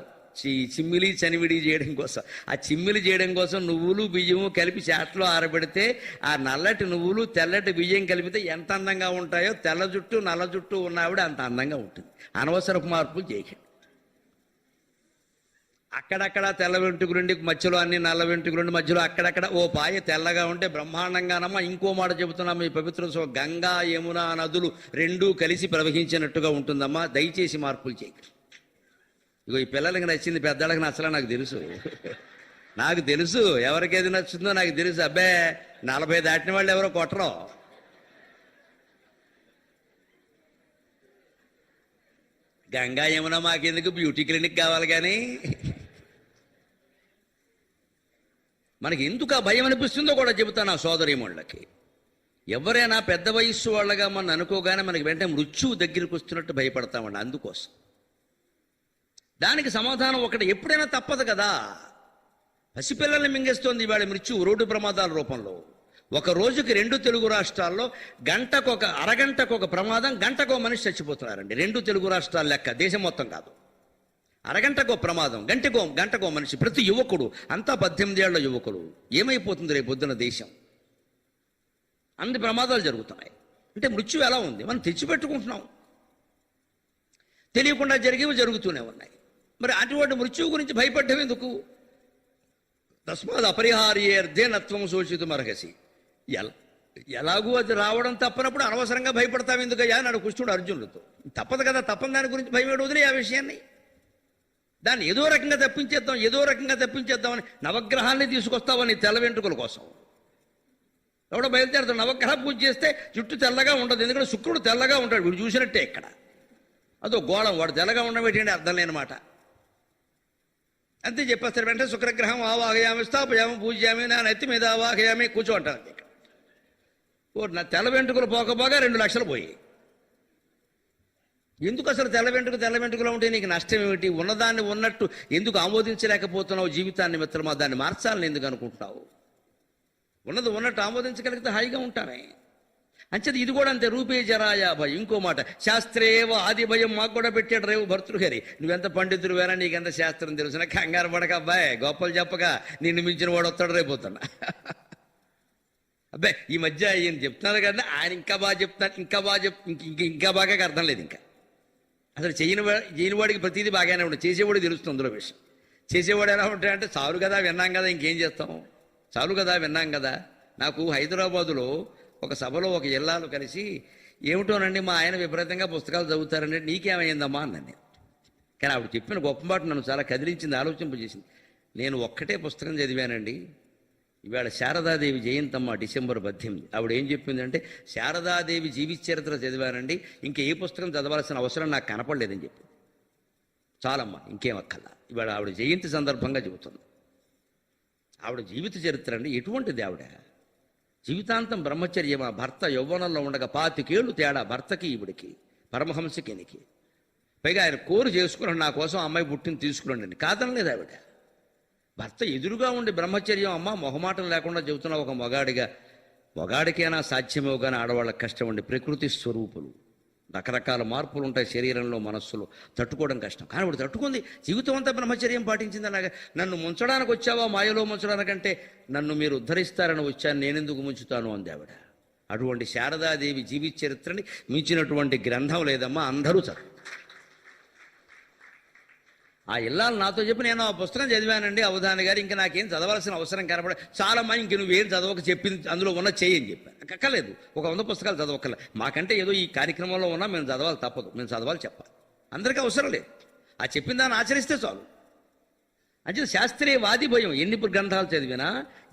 చిమ్మిలి చనివిడి చేయడం కోసం. ఆ చిమ్మిలి చేయడం కోసం నువ్వులు బియ్యము కలిపి చాట్లో ఆరబెడితే ఆ నల్లటి నువ్వులు తెల్లటి బియ్యం కలిపితే ఎంత అందంగా ఉంటాయో, తెల్ల జుట్టు నల్ల జుట్టు ఉన్న ఆవిడ అంత అందంగా ఉంటుంది. అనవసరపు మార్పులు చేయకండి. అక్కడక్కడ తెల్ల వెంట్రుకలుండి మధ్యలో అన్ని నల్ల వెంట్రుకలుండి మధ్యలో అక్కడక్కడ ఓ పాయ తెల్లగా ఉంటే బ్రహ్మాండంగానమ్మా. ఇంకో మాట చెబుతున్నాం, ఈ పవిత్ర గంగా యమున నదులు రెండూ కలిసి ప్రవహించినట్టుగా ఉంటుందమ్మా. దయచేసి మార్పులు చేయకండి. ఇగో ఈ పిల్లలకి నచ్చింది, పెద్దలకు నచ్చలా నాకు తెలుసు. నాకు తెలుసు ఎవరికేది నచ్చుతుందో నాకు తెలుసు. అబ్బే 40 దాటిన వాళ్ళు ఎవరో కొట్టరు. గంగా యమున మాకెందుకు, బ్యూటీ క్లినిక్ కావాలి. కానీ మనకి ఎందుకు ఆ భయం అనిపిస్తుందో కూడా చెబుతాను ఆ సోదరీమణులకి. ఎవరైనా పెద్ద వయస్సు వాళ్ళగా మనం అనుకోగానే మనకి వెంటనే మృత్యువు దగ్గరికి వస్తున్నట్టు భయపడతామండి. అందుకోసం దానికి సమాధానం ఒకటి, ఎప్పుడైనా తప్పదు కదా. పసిపిల్లల్ని మింగేస్తోంది ఇవాళ మృత్యువు రోడ్డు ప్రమాదాల రూపంలో. ఒక రోజుకి 2 తెలుగు రాష్ట్రాల్లో అరగంటకు ఒక ప్రమాదం, గంటకో మనిషి చచ్చిపోతున్నారండి. 2 తెలుగు రాష్ట్రాల లెక్క, దేశం మొత్తం కాదు. అరగంటకో ప్రమాదం, గంటకో మనిషి. ప్రతి యువకుడు, అంతా 18 ఏళ్ల యువకులు. ఏమైపోతుంది రేపు పొద్దున దేశం? అన్ని ప్రమాదాలు జరుగుతున్నాయి. అంటే మృత్యు ఎలా ఉంది, మనం తెచ్చిపెట్టుకుంటున్నాం. తెలియకుండా జరిగేవి జరుగుతూనే ఉన్నాయి. మరి అటువంటి మృత్యువు గురించి భయపడ్డం ఎందుకు? తస్మాత్ అపరిహార్యేర్ధే నత్వం శోషితుమర్హసి. ఎలాగూ అది రావడం తప్పనప్పుడు అనవసరంగా భయపడతావు ఎందుకయ్యా అని కృష్ణుడు అర్జునుడితో. తప్పదు కదా, తప్పని దాని గురించి భయం వదిలే ఆ విషయాన్ని. దాన్ని ఏదో రకంగా తప్పించేద్దామని నవగ్రహాన్ని తీసుకొస్తావని తెల్ల వెంట్రుకల కోసం. ఎవడో బయలుదేరుతాడు, నవగ్రహ పూజ చేస్తే జుట్టు తెల్లగా ఉండదు, ఎందుకంటే శుక్రుడు తెల్లగా ఉంటాడు. వీడు చూసినట్టే ఇక్కడ అదో గోళం, వాడు తెల్లగా ఉండబెట్టండి అర్థం లేనమాట. అంతే చెప్పేస్తారు. వెంటనే శుక్రగ్రహం ఆవాహయామి స్థాపయామి పూజ్యామి, నా నెత్తి మీద ఆవాహయామి కూర్చో అంటారు. ఇక్కడ నా తెల్ల వెంట్రుకలు పోకపోగా 2 లక్షలు పోయాయి. ఎందుకు అసలు తెల్ల వెంట్రుకలు ఉంటే నీకు నష్టం ఏమిటి? ఉన్నదాన్ని ఉన్నట్టు ఎందుకు ఆమోదించలేకపోతున్నావు? జీవితాన్ని మిత్రమా, దాన్ని మార్చాలని ఎందుకు అనుకుంటున్నావు? ఉన్నది ఉన్నట్టు ఆమోదించగలిగితే హాయిగా ఉంటామే. అంచేది ఇది కూడా అంతే, రూపే జరాయా భయం. ఇంకో మాట, శాస్త్రేవ ఆది భయం మాకు కూడా పెట్టాడు రేవు భర్తృహరి. నువ్వెంత పండితుడు వేరా, నీకెంత శాస్త్రం తెలుసునా? కంగారు పడక అబ్బాయి, గొప్పలు చెప్పక నిన్ను మించిన వాడు వస్తాడు రేపోతున్నా. అబ్బాయి ఈ మధ్య ఈయన చెప్తున్నారు కదా, ఆయన ఇంకా బాగా చెప్తున్నారు, ఇంకా బాగా అర్థం లేదు. ఇంకా అసలు చేయని వాడికి ప్రతిదీ బాగానే ఉంటుంది, చేసేవాడికి తెలుస్తుంది అందులో విషయం. చేసేవాడు ఎలా ఉంటాయంటే, చాలు కదా విన్నాం కదా ఇంకేం చేస్తాం, చాలు కదా విన్నాం కదా. నాకు హైదరాబాదులో ఒక సభలో ఒక ఇల్లాలు కలిసి, ఏమిటోనండి మా ఆయన విపరీతంగా పుస్తకాలు చదువుతారండి, నీకేమైందమ్మా అన్నది. కానీ ఆవిడ చెప్పిన గొప్ప మాట నన్ను చాలా కదిలించింది, ఆలోచింపజేసింది. నేను ఒక్కటే పుస్తకం చదివానండి, ఇవాళ శారదాదేవి జయంతమ్మ డిసెంబర్ 18. ఆవిడ ఏం చెప్పిందంటే, శారదాదేవి జీవిత చరిత్ర చదివానండి, ఇంకా ఏ పుస్తకం చదవాల్సిన అవసరం నాకు కనపడలేదని చెప్పింది. చాలమ్మా ఇంకేం అక్కల్లా. ఇవాళ ఆవిడ జయంతి సందర్భంగా చెబుతుంది. ఆవిడ జీవిత చరిత్ర అండి ఎటువంటిది? ఆవిడ జీవితాంతం బ్రహ్మచర్యమా. భర్త యౌవనంలో ఉండగా 25 ఏళ్ళు తేడా భర్తకి ఈవిడికి, పరమహంసకినికి. పైగా ఆయన కోరు చేసుకున్నాడు, నా కోసం అమ్మాయి పుట్టిన తీసుకురండి కాదనలేదు ఆవిడ. భర్త ఎదురుగా ఉండి బ్రహ్మచర్యం అమ్మ మొహమాటం లేకుండా చెబుతున్న ఒక మొగాడికైనా సాధ్యమేవు కానీ ఆడవాళ్ళకి కష్టం అండి. ప్రకృతి స్వరూపులు, రకరకాల మార్పులు ఉంటాయి శరీరంలో మనస్సులో, తట్టుకోవడం కష్టం. కానీ ఆవిడ తట్టుకుంది, జీవితం అంతా బ్రహ్మచర్యం పాటించింది. అలాగే నన్ను ముంచడానికి వచ్చావా, మాయలో ముంచడానికంటే నన్ను మీరు ఉద్ధరిస్తారని వచ్చాను, నేనెందుకు ముంచుతాను అంది ఆవిడ. అటువంటి శారదాదేవి జీవిత చరిత్రని మించినటువంటి గ్రంథం లేదమ్మా, అందరూ చదువు. ఆ ఇల్లాలు నాతో చెప్పి నేను ఆ పుస్తకం చదివానండి అవధాని గారు, ఇంకా నాకేం చదవాల్సిన అవసరం కనపడ, చాలా మంది ఇంక నువ్వేం చదవక చెప్పింది అందులో ఉన్న చేయని చెప్పాను. అక్కర్లేదు, ఒక 100 పుస్తకాలు చదవక్కర్లే. మాకంటే ఏదో ఈ కార్యక్రమంలో ఉన్నా మేము చదవాలి, తప్పదు, మేము చదవాలి, చెప్పాలి. అందరికీ అవసరం లేదు, ఆ చెప్పిన దాన్ని ఆచరిస్తే చాలు. అంటే శాస్త్రీయ వాది భయం. ఎన్ని గ్రంథాలు చదివినా,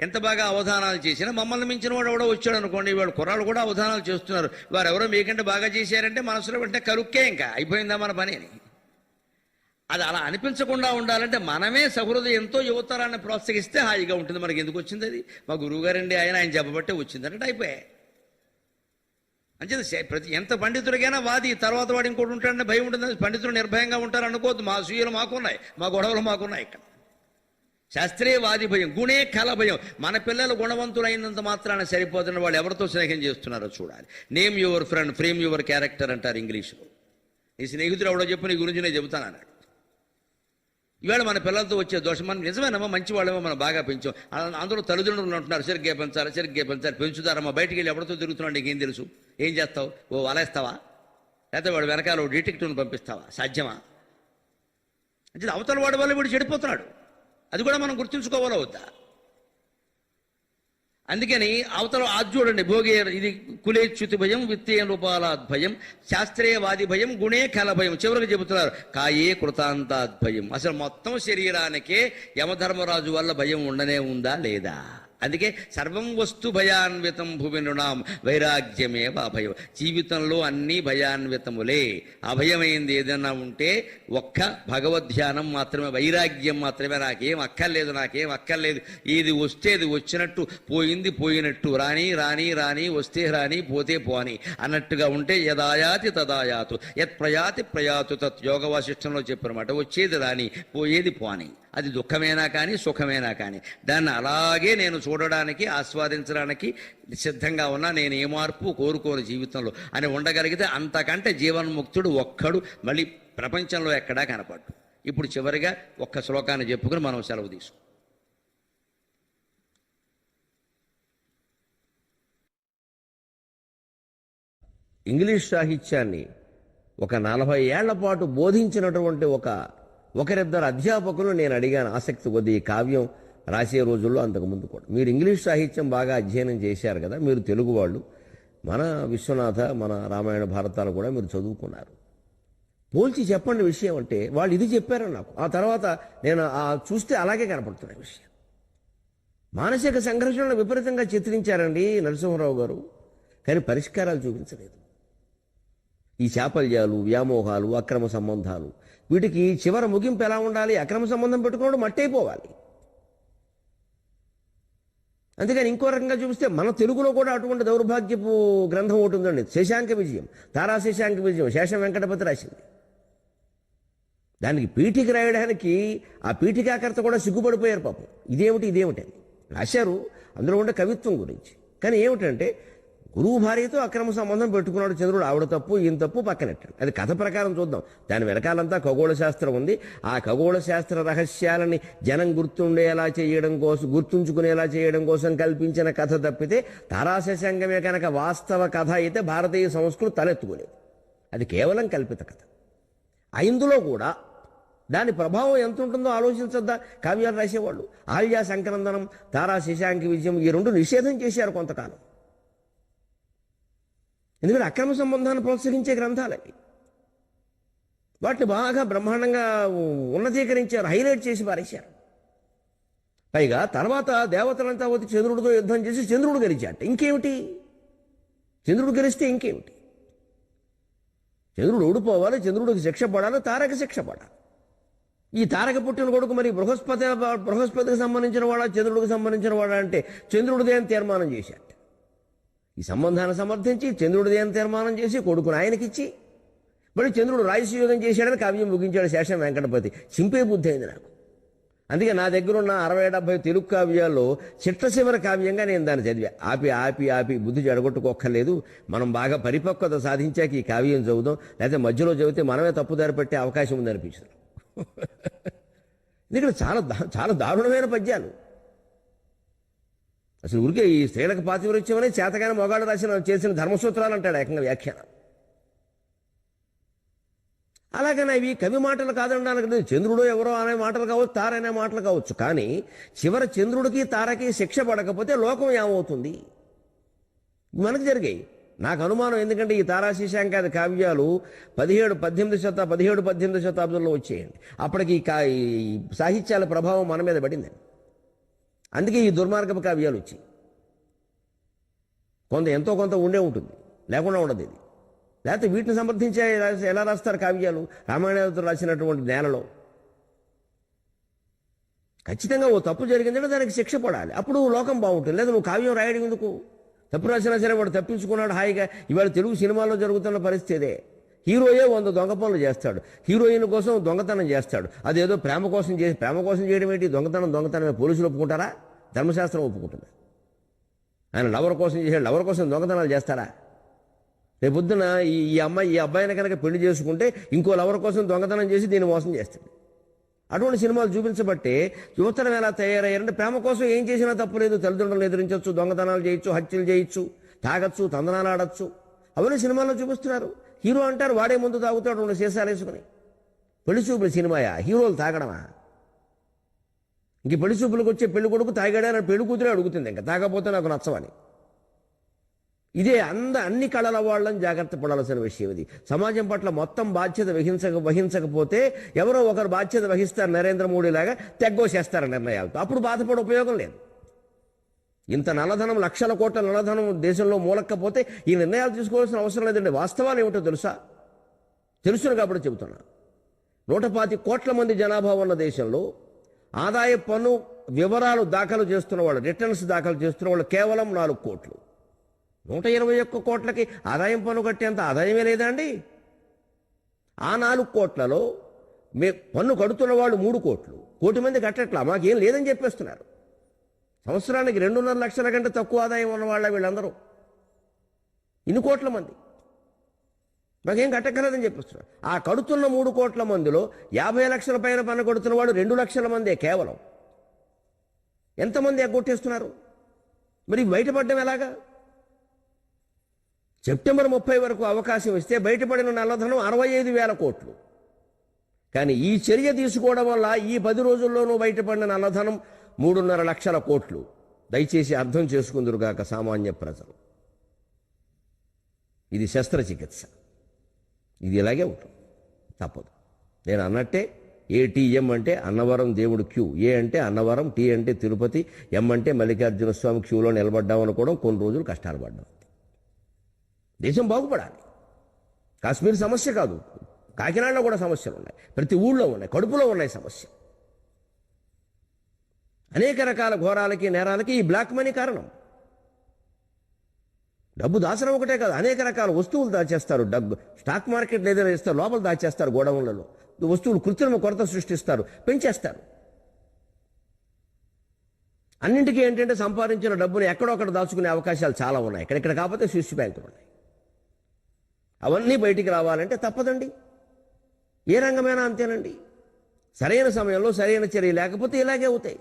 ఎంత బాగా అవధానాలు చేసినా, మమ్మల్ని మించిన వాడు ఎవడో వచ్చాడు అనుకోండి, వాడు కుర్రాళ్ళు కూడా అవధానాలు చేస్తున్నారు, వారు ఎవరో మీకంటే బాగా చేశారంటే మనసులో వెంటనే కరుక్కే, ఇంకా అయిపోయిందా మన పని అని. అది అలా అనిపించకుండా ఉండాలంటే మనమే సహృదయంతో యువతరాన్ని ప్రోత్సహిస్తే హాయిగా ఉంటుంది. మనకి ఎందుకు వచ్చింది అది? మా గురువుగారండి ఆయన చెప్పబట్టే వచ్చిందంటే అయిపోయాయి. అంచేది ఎంత పండితుడికైనా వాది, తర్వాత వాడు ఇంకోటి ఉంటాడని భయం ఉంటుంది. పండితులు నిర్భయంగా ఉంటారు అనుకోవద్దు. మా సూయలు మాకున్నాయి, మా గొడవలు మాకున్నాయి. ఇక్కడ శాస్త్రీయ వాది భయం, గుణే కల భయం. మన పిల్లలు గుణవంతులైనంత మాత్రాన సరిపోతున్న వాళ్ళు ఎవరితో స్నేహం చేస్తున్నారో చూడాలి. Name your friend, frame your character అంటారు ఇంగ్లీష్లో. నీ స్నేహితుడు ఎవడో చెప్పు, నీ గురించి నేను చెబుతానన్నాడు. ఇవాళ మన పిల్లలతో వచ్చే దోషం, మనం నిజమేనమ్మా మంచి వాళ్ళేమో మనం బాగా పెంచాం, అందరూ తల్లిదండ్రులు అంటున్నారు సరిగ్గా పెంచాలి పెంచుతారమ్మా. బయటికి వెళ్ళి ఎవరితో తిరుగుతున్నాడు నీకేం తెలుసు? ఏం చేస్తావు? ఓ వలేస్తావా? లేకపోతే వాడు వెనకాల ఓ డిటెక్టివ్ని పంపిస్తావా? సాధ్యమా? అంటే అవతల వాడి వల్ల వీడు చెడిపోతున్నాడు. అది కూడా మనం గుర్తుంచుకోవాలా వద్దా? అందుకని అవతల అది చూడండి, భోగే ఇది కులేచ్యుతి భయం, విత్తేయ రూపాలాద్భయం, శాస్త్రీయవాది భయం, గుణే కల భయం. చివరికి చెబుతున్నారు కాయే కృతాంతాద్భయం. అసలు మొత్తం శరీరానికే యమధర్మరాజు వల్ల భయం ఉండనే ఉందా లేదా? అందుకే సర్వం వస్తు భయాన్వితం భువి నృణాం వైరాగ్యమేవ అభయం. జీవితంలో అన్నీ భయాన్వితములే. అభయమైంది ఏదైనా ఉంటే ఒక్క భగవద్ధ్యానం మాత్రమే, వైరాగ్యం మాత్రమే. నాకేం అక్కర్లేదు, ఏది వస్తే అది వచ్చినట్టు, పోయింది పోయినట్టు, రాని రాని రాని, వస్తే రాని, పోతే పోని అన్నట్టుగా ఉంటే యదాయాతి తదాయాతు, యత్ ప్రయాతి ప్రయాతు తత్. యోగ వాసిష్టంలో చెప్పారన్నమాట. వచ్చేది రాని, పోయేది పోని. అది దుఃఖమైనా కానీ సుఖమైనా కానీ దాన్ని అలాగే నేను చూడడానికి, ఆస్వాదించడానికి సిద్ధంగా ఉన్నా. నేను ఏ మార్పు కోరుకోను జీవితంలో అని ఉండగలిగితే అంతకంటే జీవన్ముక్తుడు ఒక్కడు మళ్ళీ ప్రపంచంలో ఎక్కడా కనపడ్డు. ఇప్పుడు చివరిగా ఒక్క శ్లోకాన్ని చెప్పుకుని మనం సెలవు తీసుకు. ఇంగ్లీష్ సాహిత్యాన్ని ఒక 40 ఏళ్ల పాటు బోధించినటువంటి ఒకరిద్దరు అధ్యాపకులు నేను అడిగాను ఆసక్తి కొద్ది. ఈ కావ్యం రాసే రోజుల్లో అంతకుముందు కూడా మీరు ఇంగ్లీష్ సాహిత్యం బాగా అధ్యయనం చేశారు కదా, మీరు తెలుగు వాళ్ళు, మన విశ్వనాథ, మన రామాయణ భారతాలు కూడా మీరు చదువుకున్నారు, పోల్చి చెప్పండి విషయం అంటే వాళ్ళు ఇది చెప్పారు నాకు. ఆ తర్వాత నేను చూస్తే అలాగే కనపడుతున్న విషయం. మానసిక సంఘర్షణలు విపరీతంగా చిత్రించారండి నరసింహరావు గారు, కానీ పరిష్కారాలు చూపించలేదు. ఈ చాపల్యాలు, వ్యామోహాలు, అక్రమ సంబంధాలు, వీటికి చివర ముగింపు ఎలా ఉండాలి? అక్రమ సంబంధం పెట్టుకున్నాడు మట్టయిపోవాలి. అందుకని ఇంకో రకంగా చూపిస్తే మన తెలుగులో కూడా అటువంటి దౌర్భాగ్యపు గ్రంథం ఒకటి ఉందండి, శశాంక విజయం, తారా శశాంక విజయం, శేషం వెంకటపతి రాసింది. దానికి పీఠిక రాయడానికి ఆ పీఠికాకర్త కూడా సిగ్గుపడిపోయారు పాపం. ఇదేమిటి అని రాశారు అందులో ఉండే కవిత్వం గురించి. కానీ ఏమిటంటే గురువు భార్యతో అక్రమ సంబంధం పెట్టుకున్నాడు చంద్రుడు, ఆవిడ తప్పు ఈయన తప్పు పక్కనెట్టాడు. అది కథ ప్రకారం చూద్దాం. దాని వెనకాలంతా ఖగోళ శాస్త్రం ఉంది. ఆ ఖగోళ శాస్త్ర రహస్యాలని జనం గుర్తుంచుకునేలా చేయడం కోసం కల్పించిన కథ తప్పితే తారాశశాంకమే కనుక వాస్తవ కథ అయితే భారతీయ సంస్కృతి తలెత్తుకోలేదు. అది కేవలం కల్పిత కథ. ఇందులో కూడా దాని ప్రభావం ఎంత ఉంటుందో ఆలోచించద్దా కావ్యాలు రాసేవాళ్ళు? ఆల్యా సంక్రందనం, తారా శశాంక విజయం, ఈ రెండు నిషేధం చేశారు కొంతకాలం. ఎందుకంటే అక్రమ సంబంధాన్ని ప్రోత్సహించే గ్రంథాలవి. వాటిని బాగా బ్రహ్మాండంగా ఉన్నతీకరించారు, హైలైట్ చేసి పారేశారు. పైగా తర్వాత దేవతలంతా వచ్చి చంద్రుడితో యుద్ధం చేసి చంద్రుడు గెలిచాట. ఇంకేమిటి? చంద్రుడు గెలిస్తే ఇంకేమిటి? చంద్రుడు ఓడిపోవాలి, చంద్రుడికి శిక్ష పడాలి, తారక శిక్ష పడాలి. ఈ తారక పుట్టిన కొడుకు మరి బృహస్పతికి సంబంధించిన వాడా, చంద్రుడికి సంబంధించిన వాడా అంటే చంద్రుడిదే అని తీర్మానం చేశాట. ఈ సంబంధాన్ని సమర్థించి చంద్రుడిదే అని తీర్మానం చేసి కొడుకును ఆయనకిచ్చి మళ్ళీ చంద్రుడు రాజసూయోగం చేశాడని కావ్యం ముగించాడు శేషం వెంకటపతి. చింపే బుద్ధి అయింది నాకు. అందుకే నా దగ్గర ఉన్న 60-70 తెలుగు కావ్యాల్లో చిట్టశివర కావ్యంగా నేను దాన్ని చదివా. ఆపి బుద్ధి జడగొట్టుకోక్కర్లేదు, మనం బాగా పరిపక్వత సాధించాక ఈ కావ్యం చదువుదాం, లేకపోతే మధ్యలో చదివితే మనమే తప్పుదారి పెట్టే అవకాశం ఉందనిపించదు. ఎందుకంటే చాలా చాలా దారుణమైన పద్యాలు. అసలు ఊరికే ఈ స్త్రీలకు పాతివృత్యం అని చేతగాని మొగాడు చేసిన ధర్మసూత్రాలు అంటాడు ఏకంగా వ్యాఖ్యానం. అలాగనే ఇవి కవి మాటలు కాదనడానికి లేదు. చంద్రుడు ఎవరో అనే మాటలు కావచ్చు, తార అనే మాటలు కావచ్చు. కానీ చివరి చంద్రుడికి తారకి శిక్ష పడకపోతే లోకం ఏమవుతుంది? మనకు జరిగాయి. నాకు అనుమానం, ఎందుకంటే ఈ తారాశీశాంకాది కావ్యాలు 17-18 శతాబ్దంలో వచ్చేయండి. అప్పటికి ఈ సాహిత్యాల ప్రభావం మన మీద పడిందండి. అందుకే ఈ దుర్మార్గపు కావ్యాలు వచ్చాయి. ఎంతో కొంత ఉండే ఉంటుంది, లేకుండా ఉండదు ఇది. లేకపోతే వీటిని సమర్థించే ఎలా రాస్తారు కావ్యాలు? రామాయణాలతో రాసినటువంటి నేలలో ఖచ్చితంగా ఓ తప్పు జరిగిందంటే దానికి శిక్ష పడాలి, అప్పుడు లోకం బాగుంటుంది. లేదా నువ్వు కావ్యం రాయడం ఎందుకు? తప్పు రాసినా సరే వాడు తప్పించుకున్నాడు హాయిగా. ఇవాళ తెలుగు సినిమాల్లో జరుగుతున్న పరిస్థితి ఇదే. హీరోయే 100 దొంగ పనులు చేస్తాడు, హీరోయిన్ కోసం దొంగతనం చేస్తాడు. అదేదో ప్రేమ కోసం చేయడం ఏంటి? దొంగతనమే పోలీసులు ఒప్పుకుంటారా? ధర్మశాస్త్రం ఒప్పుకుంటుంది. ఆయన లవర్ కోసం చేసాడు, లవర్ కోసం దొంగతనాలు చేస్తారా? రేపొద్దున ఈ అబ్బాయిని కనుక పెళ్లి చేసుకుంటే ఇంకో లవర్ కోసం దొంగతనం చేసి దీన్ని మోసం చేస్తాడు. అటువంటి సినిమాలు చూపించబట్టే యువతరం ఎలా తయారయ్యారంటే ప్రేమ కోసం ఏం చేసినా తప్పులేదు. తల్లిదండ్రులను ఎదిరించవచ్చు, దొంగతనాలు చేయొచ్చు, హత్యలు చేయొచ్చు, తాగొచ్చు, తందనాలు ఆడచ్చు. అవన్నీ సినిమాల్లో చూపిస్తున్నారు. హీరో అంటారు వాడే ముందు తాగుతాడు 2 సీసాలు వేసుకుని. పెళ్లి చూపుల సినిమాయా? హీరోలు తాగడమా? ఇంక పెళ్లి చూపులకు వచ్చే పెళ్లి కొడుకు తాగాడని పెళ్లి కూతురే అడుగుతుంది, ఇంకా తాగకపోతే నాకు నచ్చవని. ఇదే అన్ని కళల వాళ్ళని జాగ్రత్త పడాల్సిన విషయం ఇది. సమాజం పట్ల మొత్తం బాధ్యత వహించకపోతే ఎవరో ఒకరు బాధ్యత వహిస్తారు. నరేంద్ర మోడీ లాగా తెగ్గోసేస్తారు నిర్ణయాలతో. అప్పుడు బాధపడే ఉపయోగం లేదు. ఇంత నల్లధనం, లక్షల కోట్ల నల్లధనం దేశంలో మూలక్కపోతే ఈ నిర్ణయాలు తీసుకోవాల్సిన అవసరం లేదండి. వాస్తవాలు ఏమిటో తెలుసును కాబట్టి చెబుతున్నా. 125 కోట్ల మంది జనాభా ఉన్న దేశంలో ఆదాయ పన్ను వివరాలు దాఖలు చేస్తున్న వాళ్ళు, రిటర్న్స్ దాఖలు చేస్తున్న వాళ్ళు కేవలం 4 కోట్లు. 121 కోట్లకి ఆదాయం పన్ను కట్టేంత ఆదాయమే లేదా అండి? ఆ 4 కోట్లలో పన్ను కడుతున్న వాళ్ళు 3 కోట్లు. 1 కోటి మంది కట్టట్లా, మాకేం లేదని చెప్పేస్తున్నారు. సంవత్సరానికి 2.5 లక్షల కంటే తక్కువ ఆదాయం ఉన్నవాళ్ళ వీళ్ళందరూ. ఇన్ని కోట్ల మంది మాకేం కట్టక్కర్లేదని చెప్పేస్తున్నారు. ఆ కడుతున్న 3 కోట్ల మందిలో 50 లక్షల పైన పన్ను కడుతున్న వాడు 2 లక్షల మందే కేవలం. ఎంతమంది ఎగ్గొట్టేస్తున్నారు? మరి బయటపడడం ఎలాగా? సెప్టెంబర్ 30 వరకు అవకాశం ఇస్తే బయటపడిన నల్లధనం 65,000 కోట్లు. కానీ ఈ చర్య తీసుకోవడం వల్ల ఈ 10 రోజుల్లోనూ బయటపడిన నల్లధనం 3.5 లక్షల కోట్లు. దయచేసి అర్థం చేసుకుందురుగాక సామాన్య ప్రజలు. ఇది శస్త్రచికిత్స. ఇది ఇలాగే ఉంటుంది, తప్పదు. నేను అన్నట్టే ఏటీఎం అంటే అన్నవరం దేవుడు క్యూ, ఏ అంటే అన్నవరం, టీ అంటే తిరుపతి, ఎం అంటే మల్లికార్జున స్వామి క్యూలో నిలబడ్డాం అనుకోవడం, కొన్ని రోజులు కష్టాలు పడ్డాం. దేశం బాగుపడాలి. కాశ్మీర్ సమస్య కాదు, కాకినాడలో కూడా సమస్యలు ఉన్నాయి, ప్రతి ఊళ్ళో ఉన్నాయి, కడుపులో ఉన్నాయి సమస్య. అనేక రకాల ఘోరాలకి, నేరాలకి ఈ బ్లాక్ మనీ కారణం. డబ్బు దాచడం ఒకటే కాదు, అనేక రకాల వస్తువులు దాచేస్తారు. డబ్బు స్టాక్ మార్కెట్ ఏదైనా ఇస్తారు, లోపల దాచేస్తారు. గోడౌన్లలో వస్తువులు కృత్రిమ కొరత సృష్టిస్తారు, పెంచేస్తారు. అన్నింటికీ ఏంటంటే సంపాదించిన డబ్బుని ఎక్కడొక్కడ దాచుకునే అవకాశాలు చాలా ఉన్నాయి. ఎక్కడెక్కడ కాకపోతే స్విస్ బ్యాంకులు ఉన్నాయి. అవన్నీ బయటికి రావాలంటే తప్పదండి. ఏ రంగమైనా అంతేనండి. సరైన సమయంలో సరైన చర్య లేకపోతే ఇలాగే అవుతాయి.